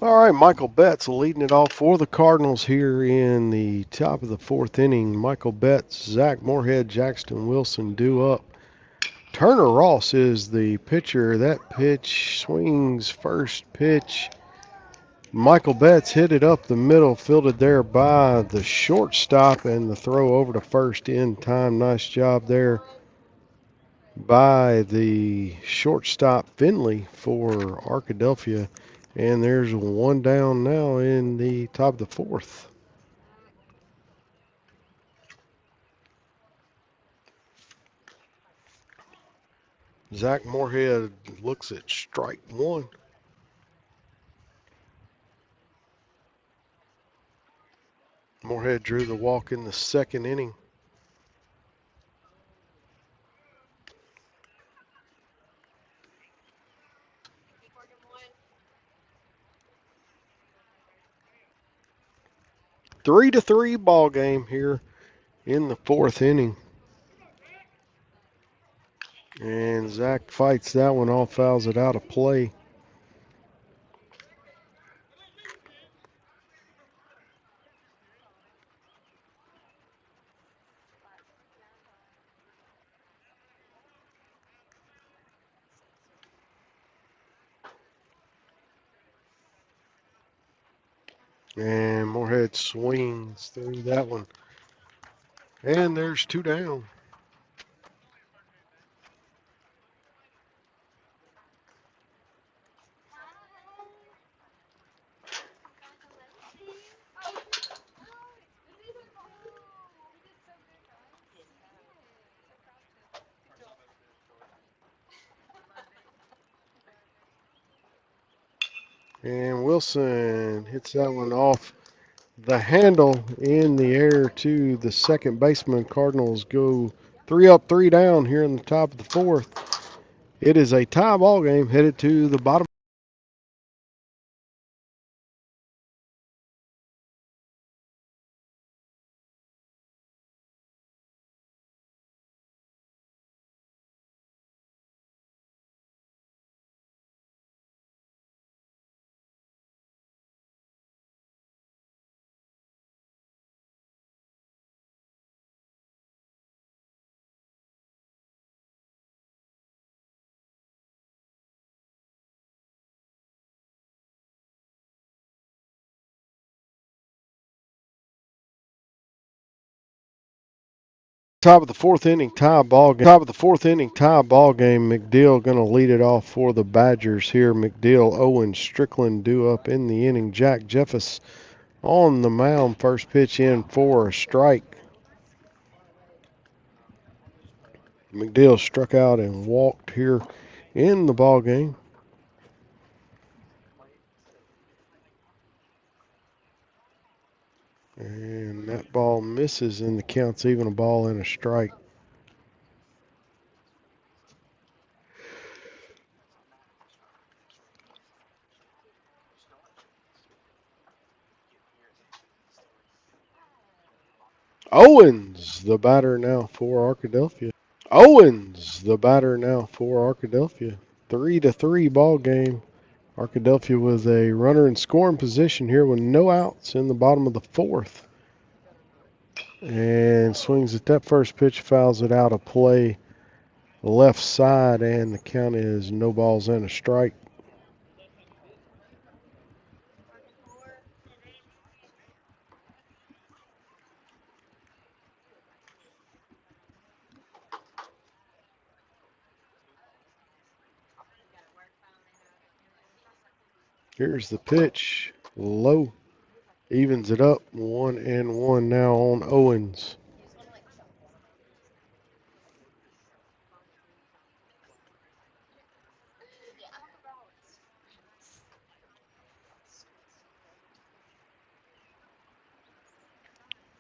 All right, Michael Betts leading it off for the Cardinals here in the top of the fourth inning. Michael Betts, Zach Moorhead, Jackson Wilson due up. Turner Ross is the pitcher. That pitch swings first pitch. Michael Betts hit it up the middle, fielded there by the shortstop, and the throw over to first in time. Nice job there by the shortstop Finley for Arkadelphia. And there's one down now in the top of the fourth. Zach Moorhead looks at strike one. Moorhead drew the walk in the second inning. Three to three ball game here in the fourth inning. And Zach fights that one off, fouls it out of play. And Moorhead swings through that one. And there's 2 down. And Wilson hits that one off the handle in the air to the second baseman. Cardinals go 3 up, 3 down here in the top of the 4th. It is a tie ball game headed to the bottom. Top of the 4th inning tie ball game. Top of the 4th inning tie ball game. McDill going to lead it off for the Badgers here. McDill, Owen, Strickland due up in the inning. Jack Jeffers on the mound. First pitch in for a strike. McDill struck out and walked here in the ball game. And that ball misses, and the count's even a ball and a strike. Owens, the batter now for Arkadelphia. Owens, the batter now for Arkadelphia. 3-3 ball game. Arkadelphia with a runner in scoring position here with no outs in the bottom of the 4th. And swings at that first pitch, fouls it out of play left side, and the count is no balls and a strike. Here's the pitch, low, evens it up, 1-1 now on Owens.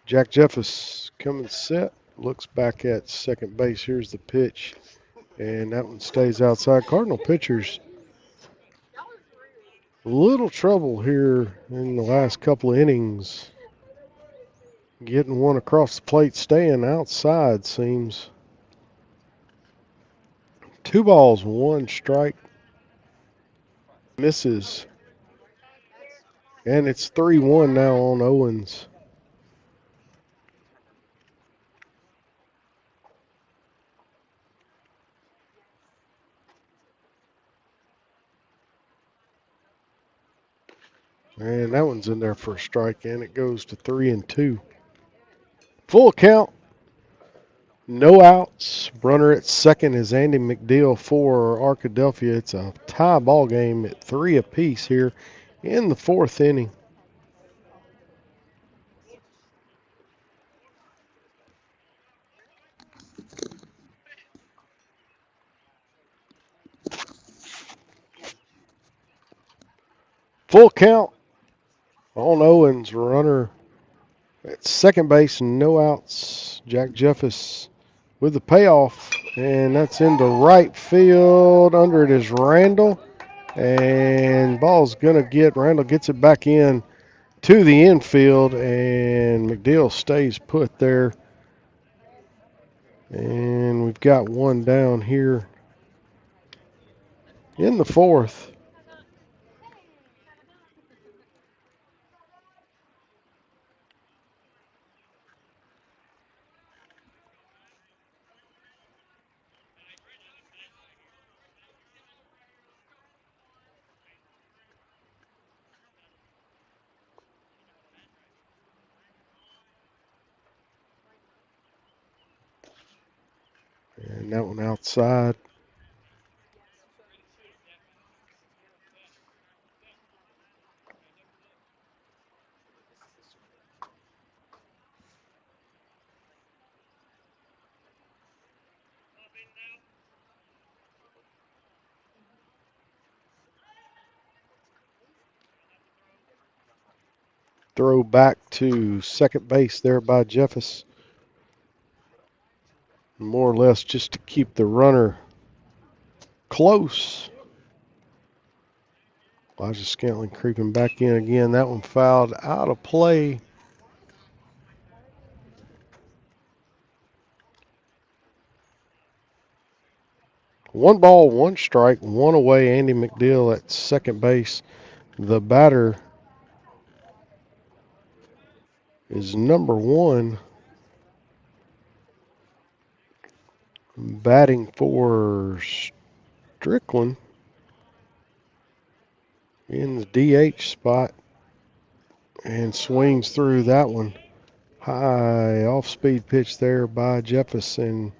Jack Jeffers coming set, looks back at second base. Here's the pitch, and that one stays outside. Cardinal pitchers, little trouble here in the last couple of innings. Getting one across the plate, staying outside seems. 2 balls, 1 strike. Misses. And it's 3-1 now on Owens. And that one's in there for a strike, and it goes to 3-2. Full count. No outs. Runner at second is Andy McDill for Arkadelphia. It's a tie ball game at 3 apiece here in the 4th inning. Full count on Owens. Runner at second base, no outs. Jack Jeffers with the payoff, and that's into right field. Under it is Randall, and ball's gonna get, Randall gets it back in to the infield, and McDill stays put there. And we've got one down here in the fourth. And that one outside. Throw back to second base there by Jeffers. More or less just to keep the runner close. Elijah Scantling creeping back in again. That one fouled out of play. One ball, one strike, one away. Andy McDill at second base. The batter is number one, batting for Strickland in the DH spot, and swings through that one. High off-speed pitch there by Jefferson.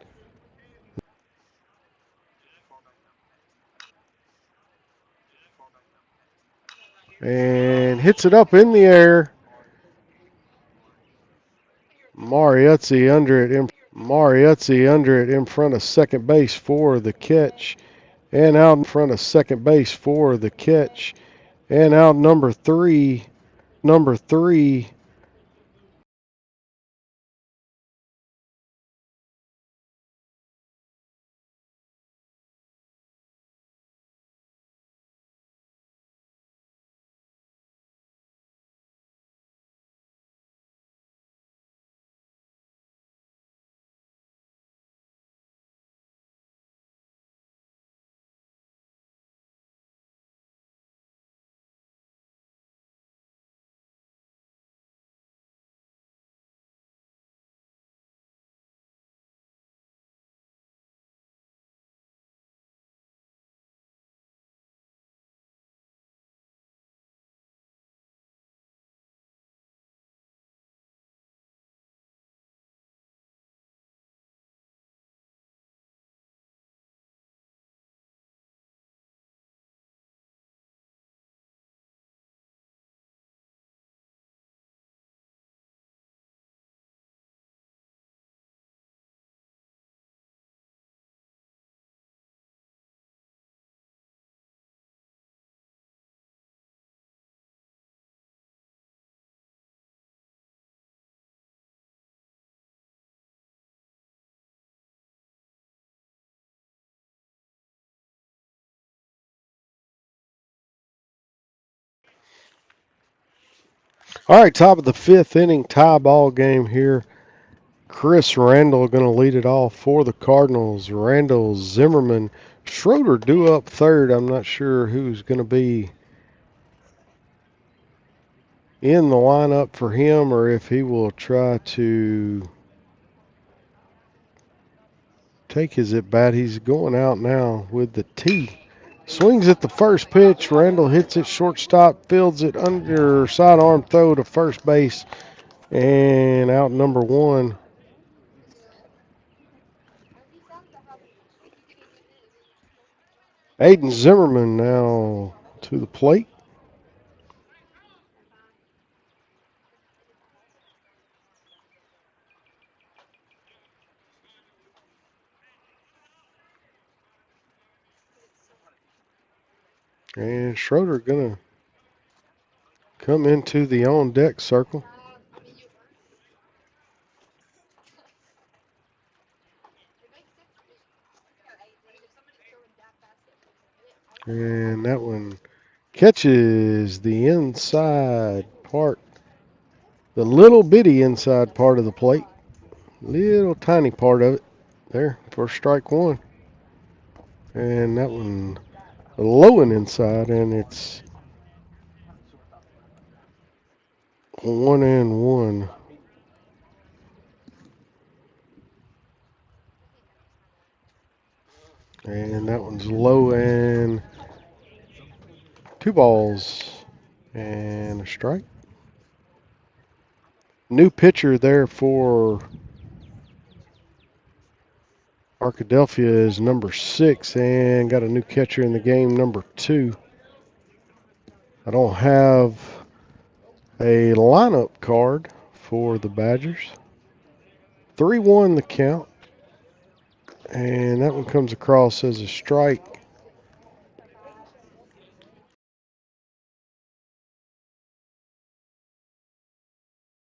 And hits it up in the air. Mariuzzi under it in front of second base for the catch. And out in front of second base for the catch. And out number three. All right, top of the fifth inning, tie ball game here. Chris Randall going to lead it off for the Cardinals. Randall, Zimmerman, Schroeder due up third. I'm not sure who's going to be in the lineup for him or if he will try to take his at bat. He's going out now with the tee. Swings at the first pitch. Randall hits it shortstop, fields it under sidearm throw to first base, and out number one. Aiden Zimmerman now to the plate. And Schroeder going to come into the on deck circle. And that one catches the inside part, the little bitty inside part of the plate. Little tiny part of it. There, first strike one. And that one low and inside, and it's 1-1. And that one's low and 2 balls and a strike. New pitcher there for Arkadelphia is number 6 and got a new catcher in the game, number 2. I don't have a lineup card for the Badgers. 3-1 the count. And that one comes across as a strike.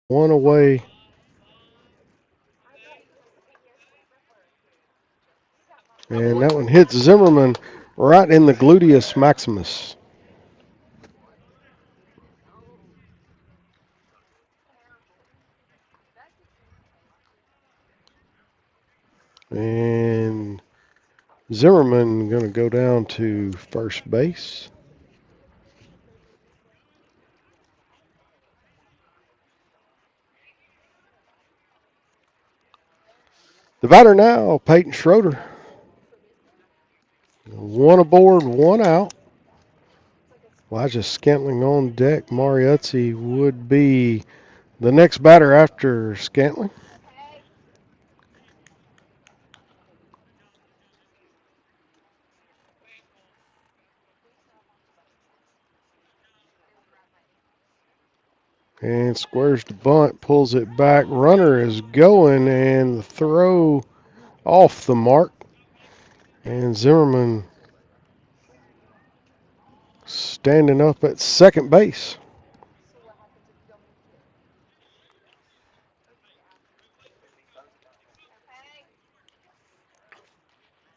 One away. And that one hits Zimmerman right in the gluteus maximus. And Zimmerman going to go down to first base. The batter now, Peyton Schroeder. One aboard, one out. Elijah Scantling on deck. Mariuzzi would be the next batter after Scantling. And squares the bunt, pulls it back. Runner is going, and the throw off the mark. And Zimmerman standing up at second base.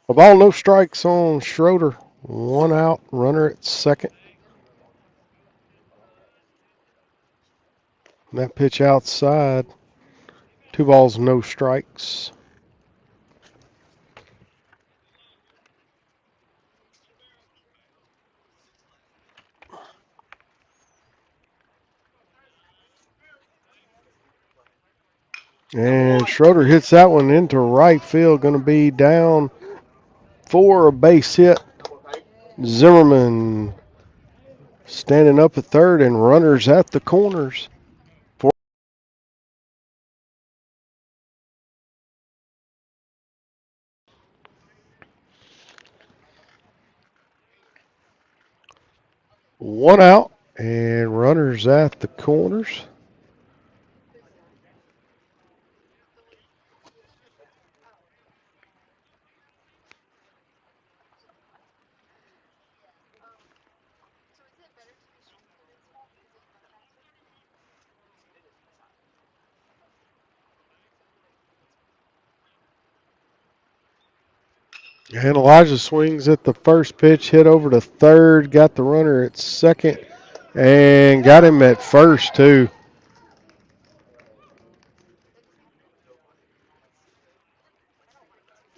A ball, no strikes on Schroeder. One out, runner at second. And that pitch outside. 2 balls, no strikes. And Schroeder hits that one into right field. Going to be down for a base hit. Zimmerman standing up at third and runners at the corners. One out and runners at the corners. And Elijah swings at the first pitch, hit over to third, got the runner at second, and got him at first, too.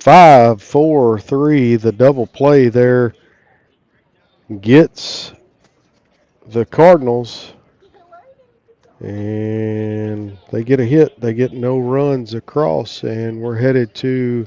5-4-3, the double play there gets the Cardinals, and they get a hit. They get no runs across, and we're headed to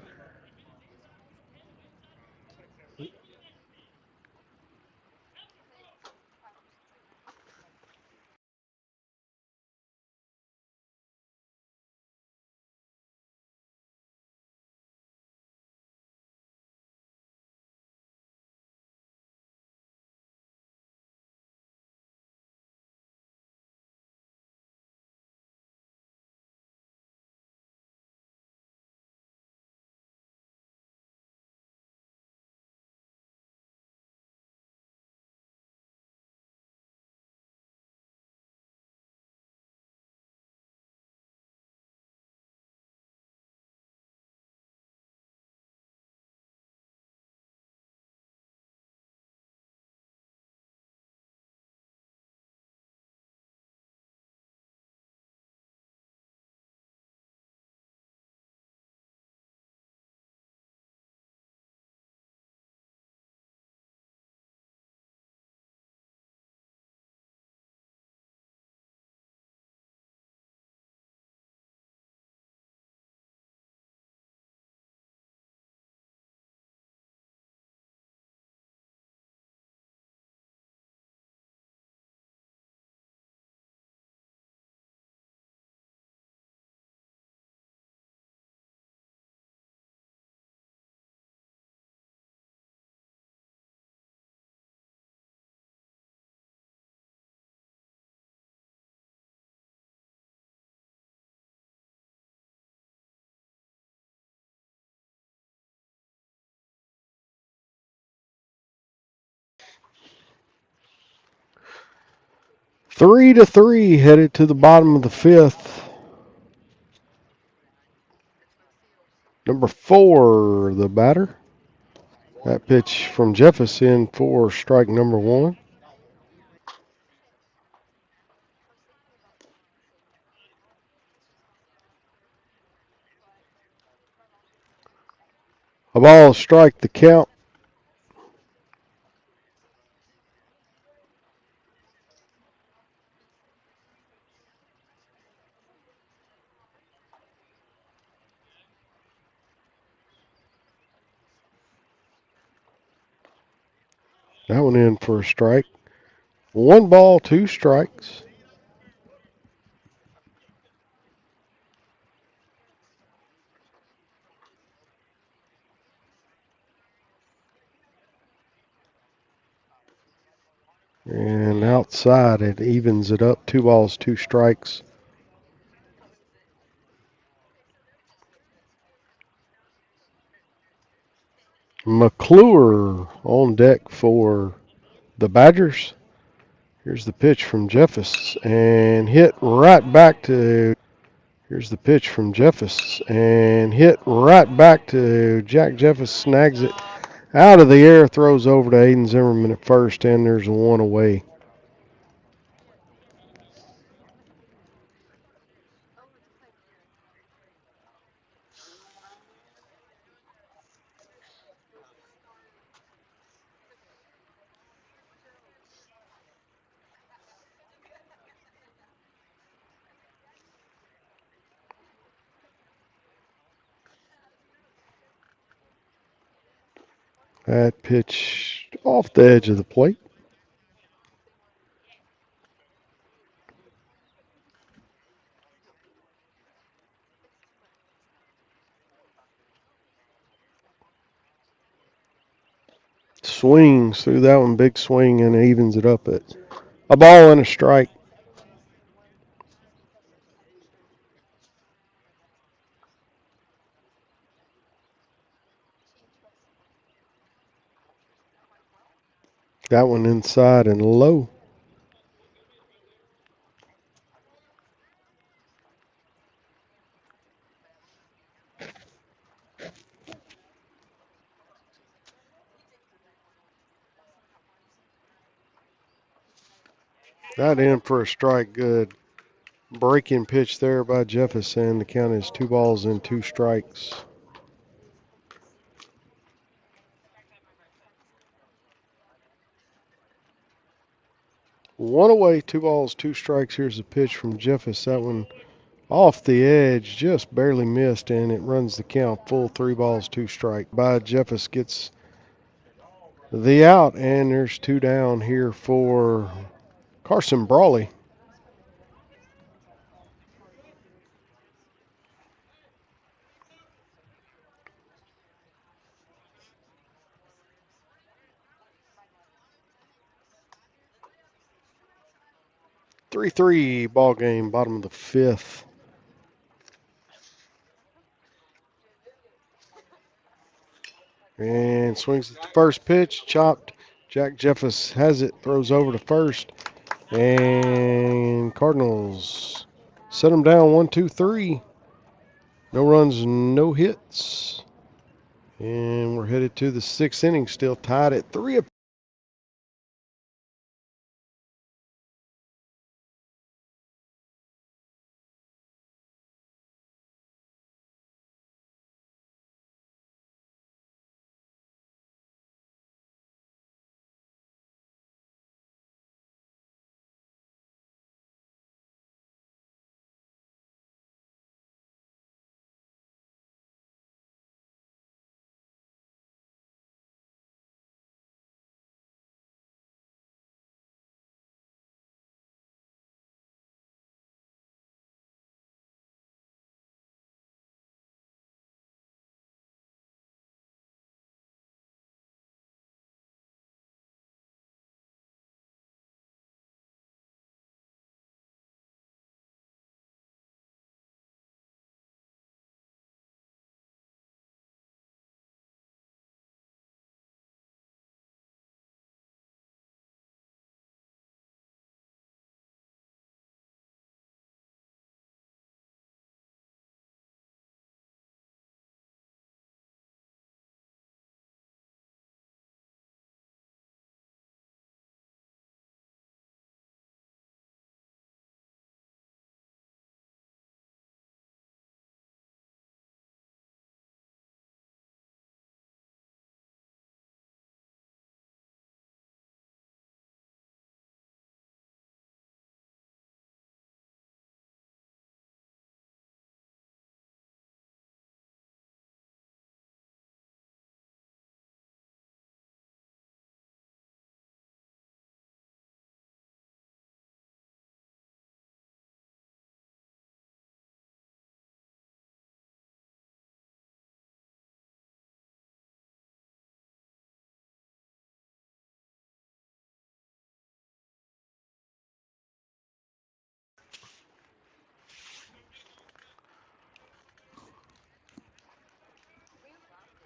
3-3 headed to the bottom of the fifth. Number 4, the batter. That pitch from Jefferson for strike number 1. A ball strike the count. That one in for a strike. 1 ball, 2 strikes. And outside, it evens it up. 2 balls, 2 strikes. McClure on deck for the Badgers. Here's the pitch from Jeffus and hit right back to. Here's the pitch from Jeffus and hit right back to Jack Jeffus. Snags it out of the air, throws over to Aiden Zimmerman at first, and there's a 1 away. That pitch off the edge of the plate. Swings through that one, big swing, and evens it up at a ball and a strike. That one inside and low. That in for a strike. Good breaking pitch there by Jefferson. The count is 2 balls and 2 strikes. 1 away, 2 balls, 2 strikes. Here's a pitch from Jeffus. That one off the edge, just barely missed, and it runs the count full 3 balls, 2 strikes. By Jeffus gets the out, and there's 2 down here for Carson Brawley. Three ball game, bottom of the fifth. And swings at the first pitch, chopped. Jack Jeffus has it, throws over to first. And Cardinals set them down 1-2-3. No runs, no hits. And we're headed to the 6th inning, still tied at 3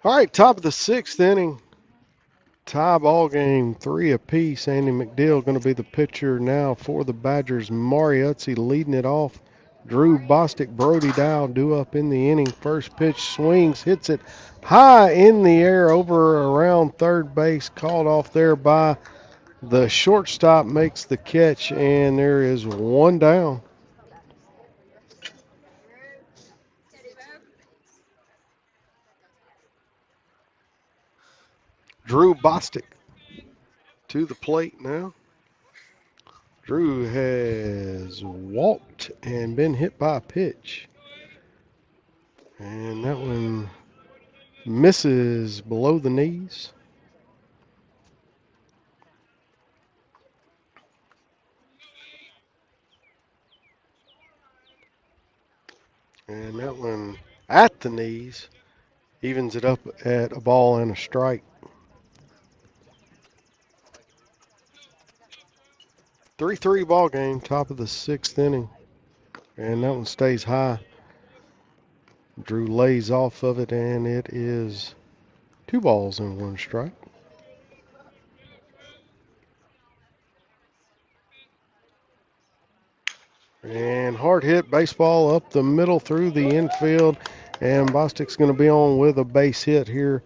All right, top of the sixth inning. Tie ball game, 3 apiece. Andy McDill going to be the pitcher now for the Badgers. Mariuzzi leading it off. Drew Bostic, Brody Dow due up in the inning. First pitch swings, hits it high in the air over around third base. Called off there by the shortstop, makes the catch, and there is one down. Drew Bostic to the plate now. Drew has walked and been hit by a pitch. And that one misses below the knees. And that one at the knees evens it up at a ball and a strike. 3-3 ball game, top of the sixth inning. And that one stays high. Drew lays off of it, and it is 2 balls and 1 strike. And hard hit baseball up the middle through the infield. And Bostic's going to be on with a base hit here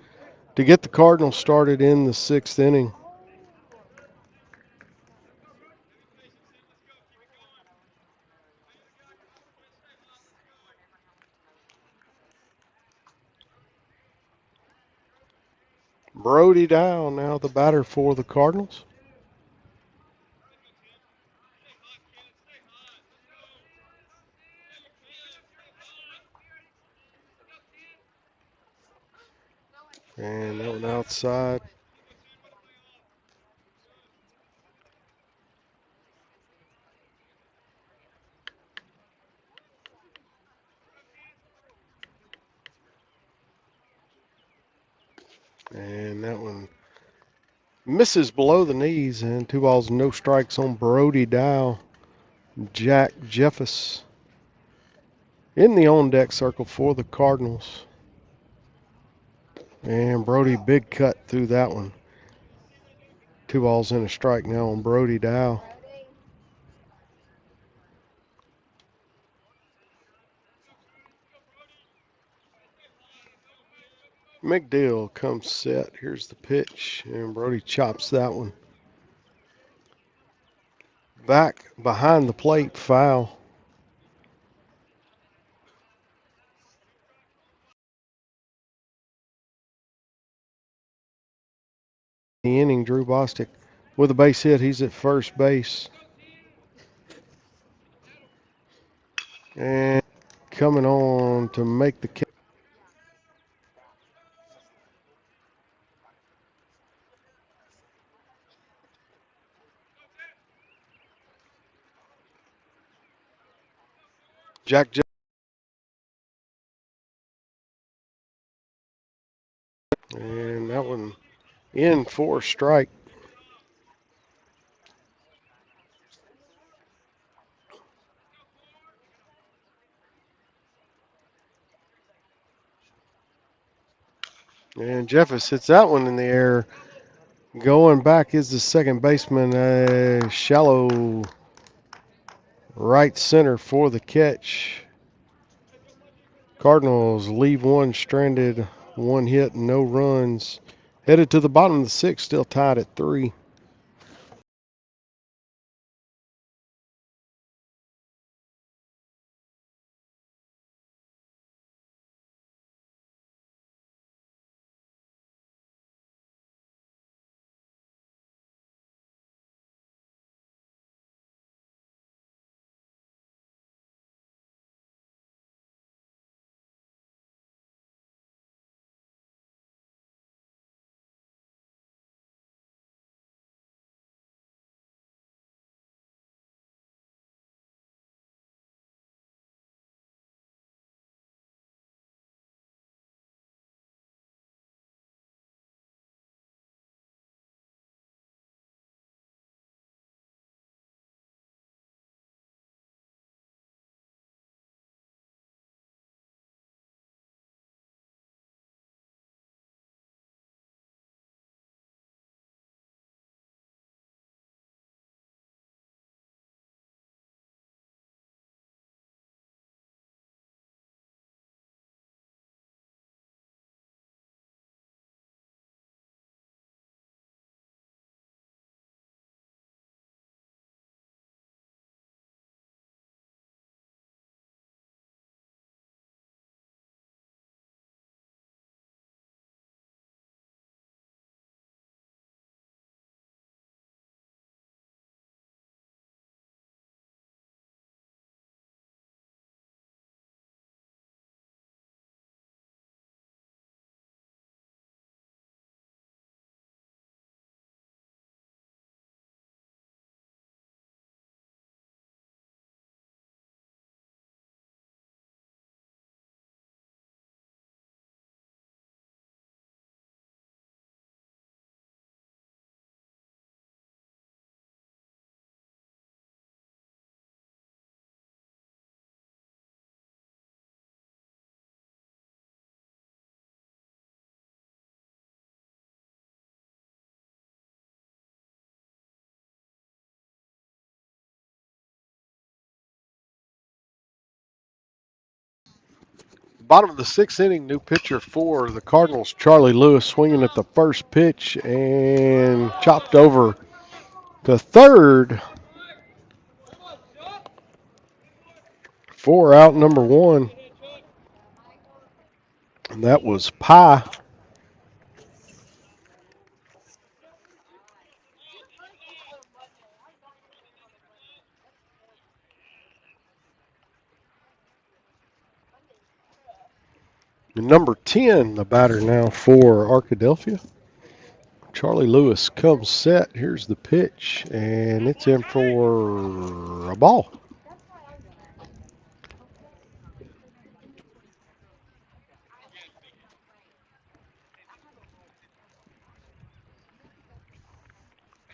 to get the Cardinals started in the sixth inning. Brody Dow now the batter for the Cardinals. And that one outside. And that one misses below the knees, and 2 balls, no strikes on Brody Dow. Jack Jeffus in the on deck circle for the Cardinals. And Brody, big cut through that one. 2 balls and a strike now on Brody Dow. McDill comes set. Here's the pitch, and Brody chops that one. Back behind the plate, foul. The inning, Drew Bostic with a base hit. He's at first base. And coming on to make the catch. Jack Jeffus. And that one in for a strike. And Jeffus hits that one in the air. Going back is the second baseman, shallow right center for the catch. Cardinals leave one stranded, 1 hit, no runs. Headed to the bottom of the sixth, still tied at 3. Bottom of the sixth inning, new pitcher for the Cardinals, Charlie Lewis, swinging at the first pitch and chopped over to third for out number one. And that was Pye. Number 10, the batter now for Arkadelphia. Charlie Lewis comes set. Here's the pitch, and it's in for a ball.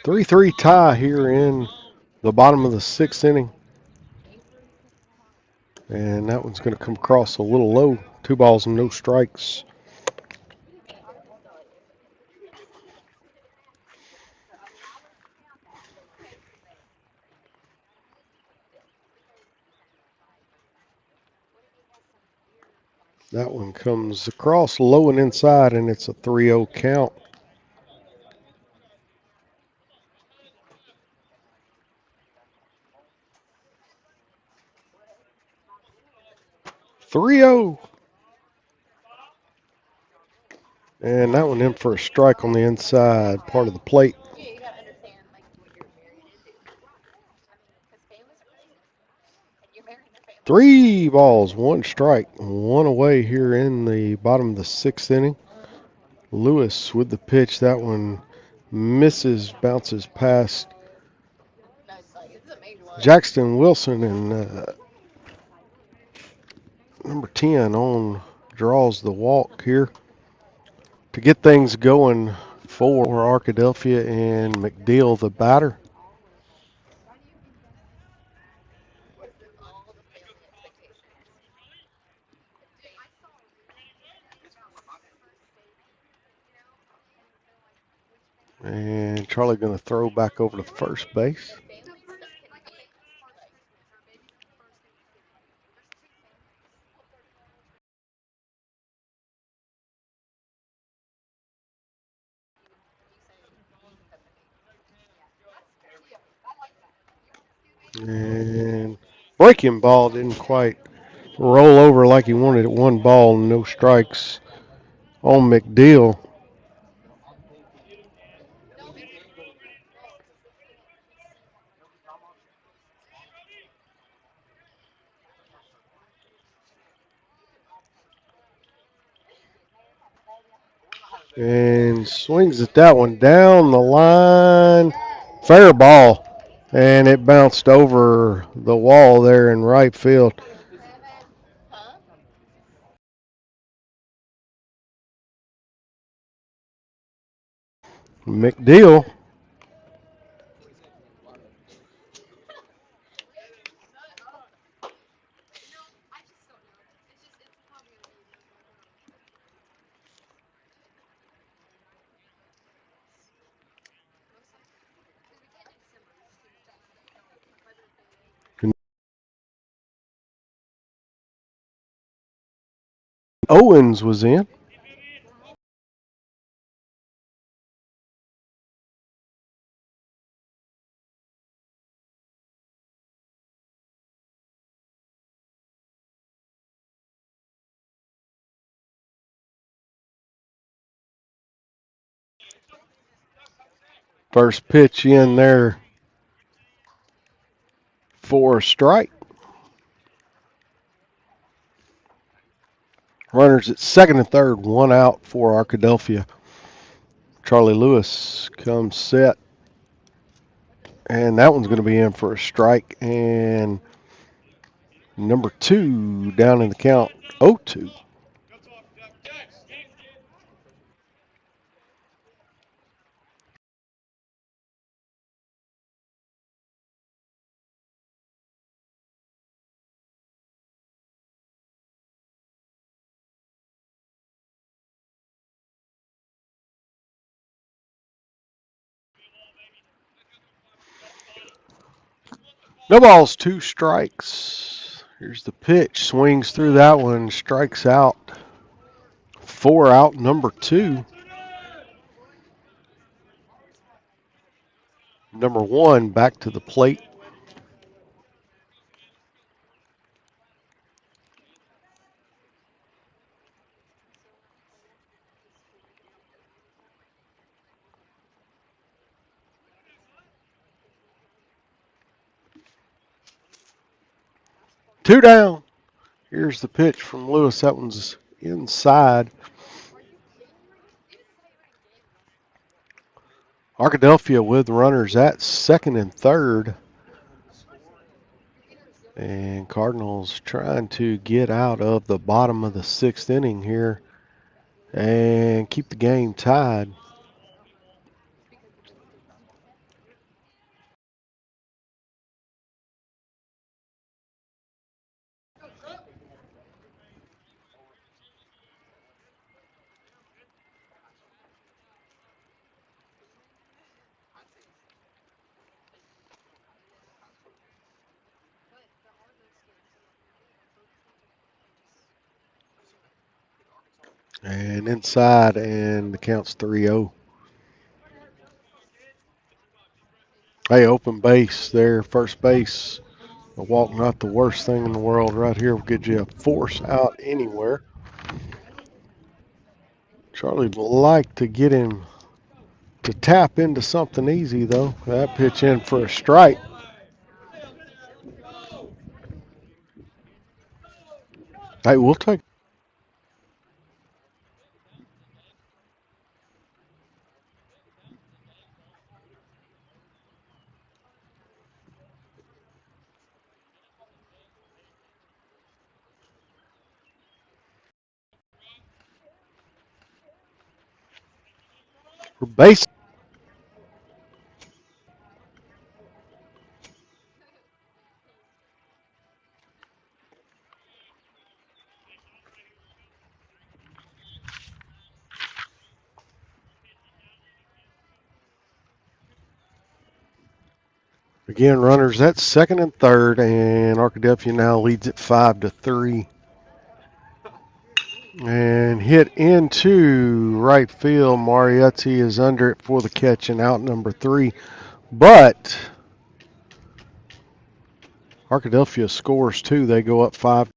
Three-three tie here in the bottom of the sixth inning. And that one's going to come across a little low. 2 balls and no strikes. That one comes across low and inside, and it's a 3-0 count. 3-0. And that one in for a strike on the inside part of the plate. 3 balls, 1 strike, 1 away here in the bottom of the sixth inning. Lewis with the pitch. That one misses, bounces past Jackson Wilson, and number 10 on draws the walk here to get things going for Arkadelphia, and McDeal the batter. And Charlie going to throw back over to first base. And breaking ball didn't quite roll over like he wanted it. 1 ball, no strikes on McDeal. And swings at that one down the line. Fair ball. And it bounced over the wall there in right field. McDeal. Owens was in. First pitch in there for a strike. Runners at second and third, 1 out for Arkadelphia. Charlie Lewis comes set. And that one's going to be in for a strike. And number 2 down in the count, 0-2. No balls, 2 strikes. Here's the pitch. Swings through that one. Strikes out. 4 out, number 2. Number 1 back to the plate. Two down. Here's the pitch from Lewis. That one's inside. Arkadelphia with runners at second and third. And Cardinals trying to get out of the bottom of the 6th inning here and keep the game tied. And inside, and the count's 3-0. Hey, open base there, first base. A walk, not the worst thing in the world right here. Will get you a force out anywhere. Charlie would like to get him to tap into something easy, though. That pitch in for a strike. Hey, we'll take for base. Again, runners at second and third, and Arkadelphia now leads it 5-3. And hit into right field. Marietti is under it for the catch and out number 3. But Arkadelphia scores 2. They go up 5.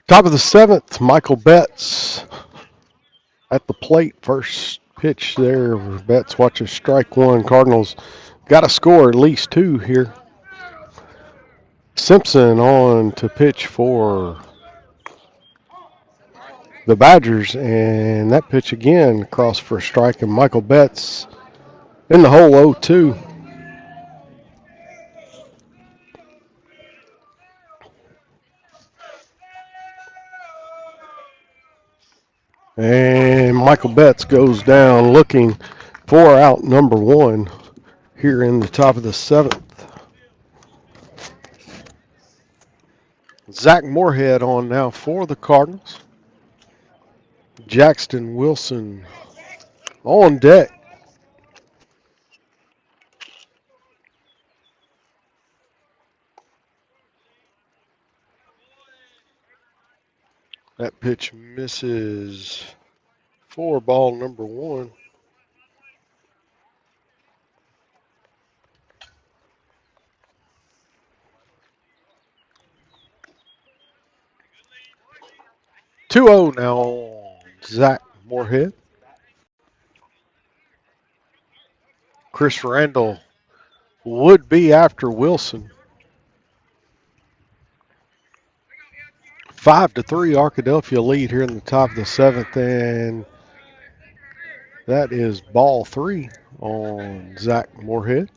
Top of the 7th, Michael Betts at the plate. First pitch there. Betts watches strike 1. Cardinals got to score at least 2 here. Simpson on to pitch for the Badgers, and that pitch again across for a strike, and Michael Betts in the hole 0-2. And Michael Betts goes down looking for out number 1 here in the top of the 7th. Zach Moorhead on now for the Cardinals. Jackson Wilson on deck. That pitch misses for ball number 1. Two 0 now on Zach Moorhead. Chris Randall would be after Wilson. 5-3 Arkadelphia lead here in the top of the 7th, and that is ball 3 on Zach Moorhead.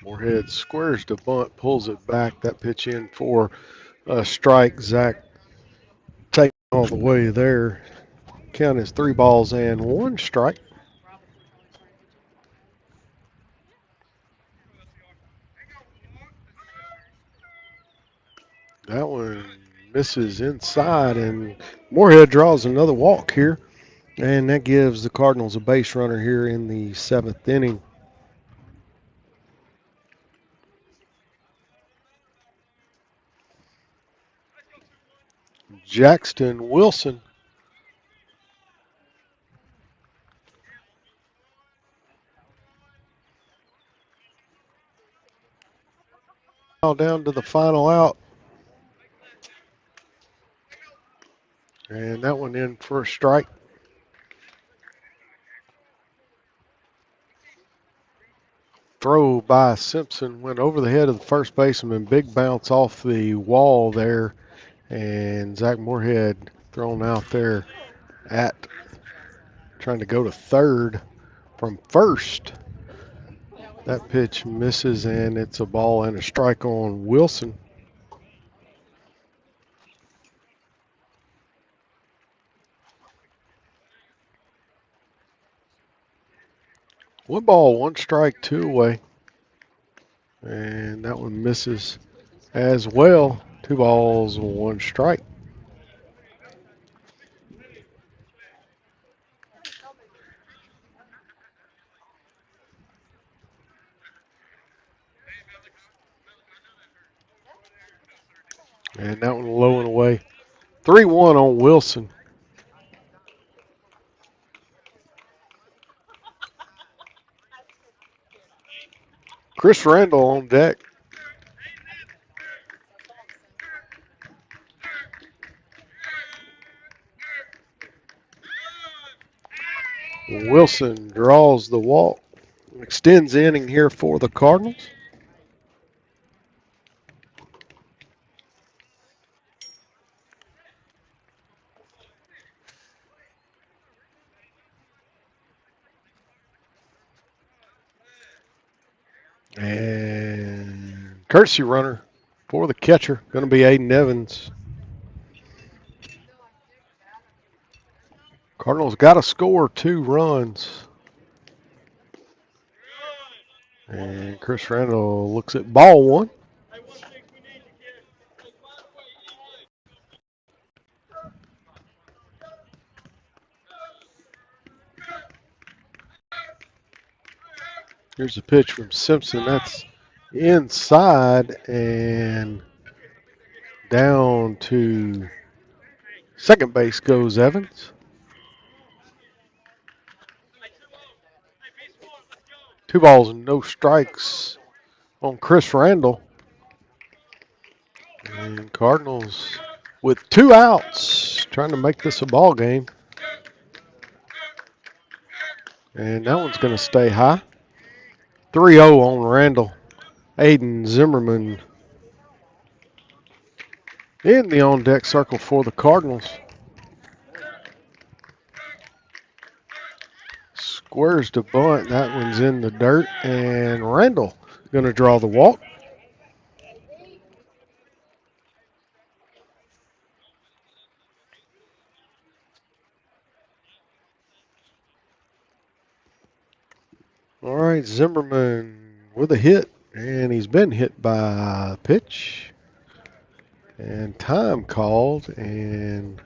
Moorhead squares to bunt, pulls it back. That pitch in for a strike. Zach taking all the way there. Count is 3 balls and 1 strike. That one misses inside, and Moorhead draws another walk here, and that gives the Cardinals a base runner here in the 7th inning. Jackson Wilson now down to the final out, and that one in for a strike. Throw by Simpson went over the head of the first baseman, big bounce off the wall there, and Zach Moorhead thrown out there at trying to go to third from first. That pitch misses, and it's a ball and a strike on Wilson. One ball, one strike, 2 away. And that one misses as well. 2 balls, 1 strike. And that one low and away. 3-1 on Wilson. Chris Randall on deck. Wilson draws the walk. Extends the inning here for the Cardinals. And courtesy runner for the catcher, going to be Aiden Evans. Cardinals got to score 2 runs. And Chris Randall looks at ball 1. Here's a pitch from Simpson. That's inside and down to second base goes Evans. 2 balls and no strikes on Chris Randall. And Cardinals with 2 outs trying to make this a ball game. And that one's going to stay high. 3-0 on Randall. Aiden Zimmerman in the on-deck circle for the Cardinals. Squares to bunt. That one's in the dirt. And Randall going to draw the walk. All right, Zimmerman with a hit, and he's been hit by a pitch. And time called, and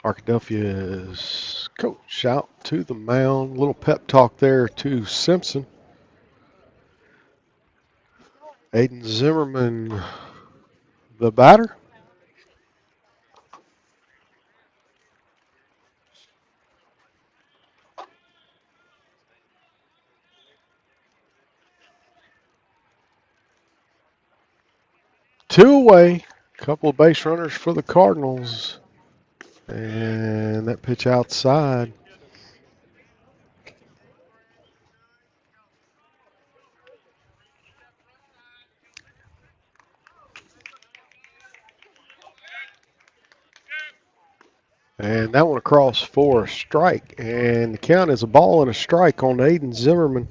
Arkadelphia's coach out to the mound. Little pep talk there to Simpson. Aiden Zimmerman, the batter. Two away. Couple of base runners for the Cardinals. And that pitch outside. And that one across for a strike. And the count is a ball and a strike on Aiden Zimmerman.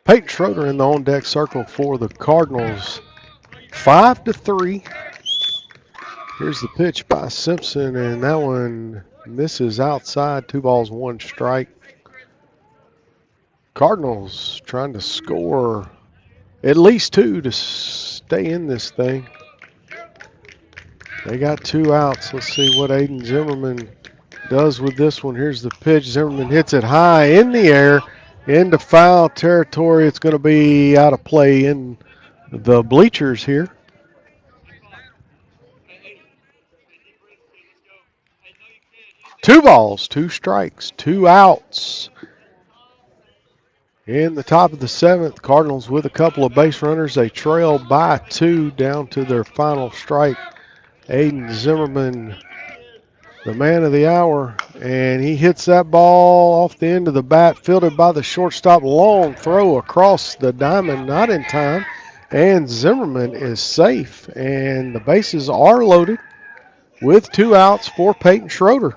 Peyton Schroeder in the on-deck circle for the Cardinals. 5-3. Here's the pitch by Simpson, and that one misses outside. 2 balls, 1 strike. Cardinals trying to score at least 2 to stay in this thing. They got 2 outs. Let's see what Aiden Zimmerman does with this one. Here's the pitch. Zimmerman hits it high in the air into foul territory. It's going to be out of play in the bleachers here. 2 balls, 2 strikes, 2 outs. In the top of the 7th, Cardinals with a couple of base runners. They trail by 2 down to their final strike. Aiden Zimmerman, the man of the hour, and he hits that ball off the end of the bat, fielded by the shortstop. Long throw across the diamond, not in time, and Zimmerman is safe, and the bases are loaded with 2 outs for Peyton Schroeder.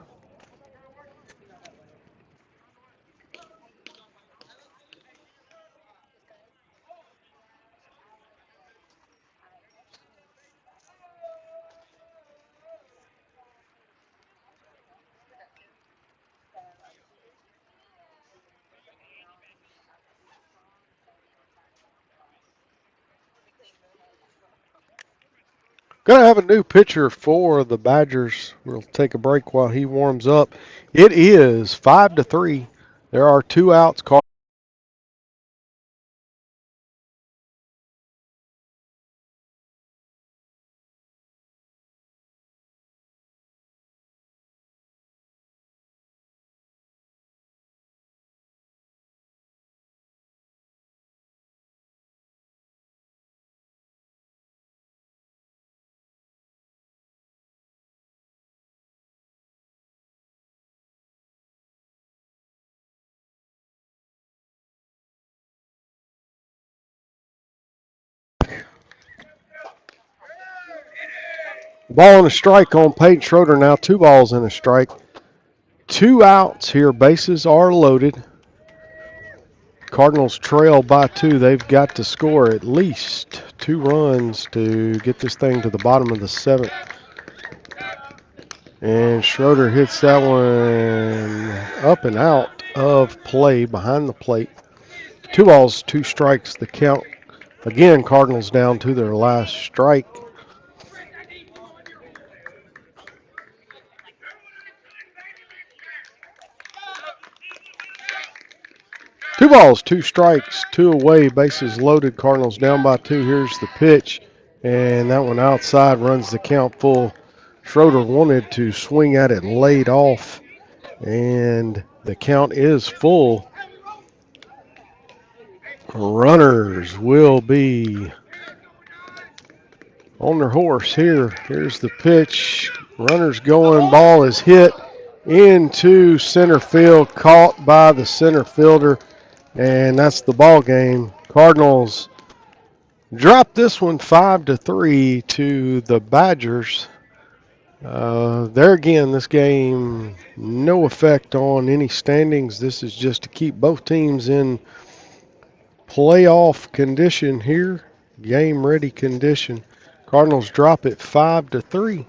Gonna have a new pitcher for the Badgers. We'll take a break while he warms up. It is 5-3. There are 2 outs. Ball and a strike on Peyton Schroeder now. 2 balls and a strike. 2 outs here. Bases are loaded. Cardinals trail by 2. They've got to score at least 2 runs to get this thing to the bottom of the 7th. And Schroeder hits that one up and out of play behind the plate. 2 balls, 2 strikes, the count. Again, Cardinals down to their last strike. Two balls, 2 strikes, 2 away, bases loaded. Cardinals down by 2. Here's the pitch, and that one outside runs the count full. Schroeder wanted to swing at it laid off, and the count is full. Runners will be on their horse here. Here's the pitch. Runners going. Ball is hit into center field, caught by the center fielder, and that's the ball game. Cardinals drop this one 5-3 to the Badgers. There again, this game, no effect on any standings. This is just to keep both teams in playoff condition here, game ready condition. Cardinals drop it 5-3.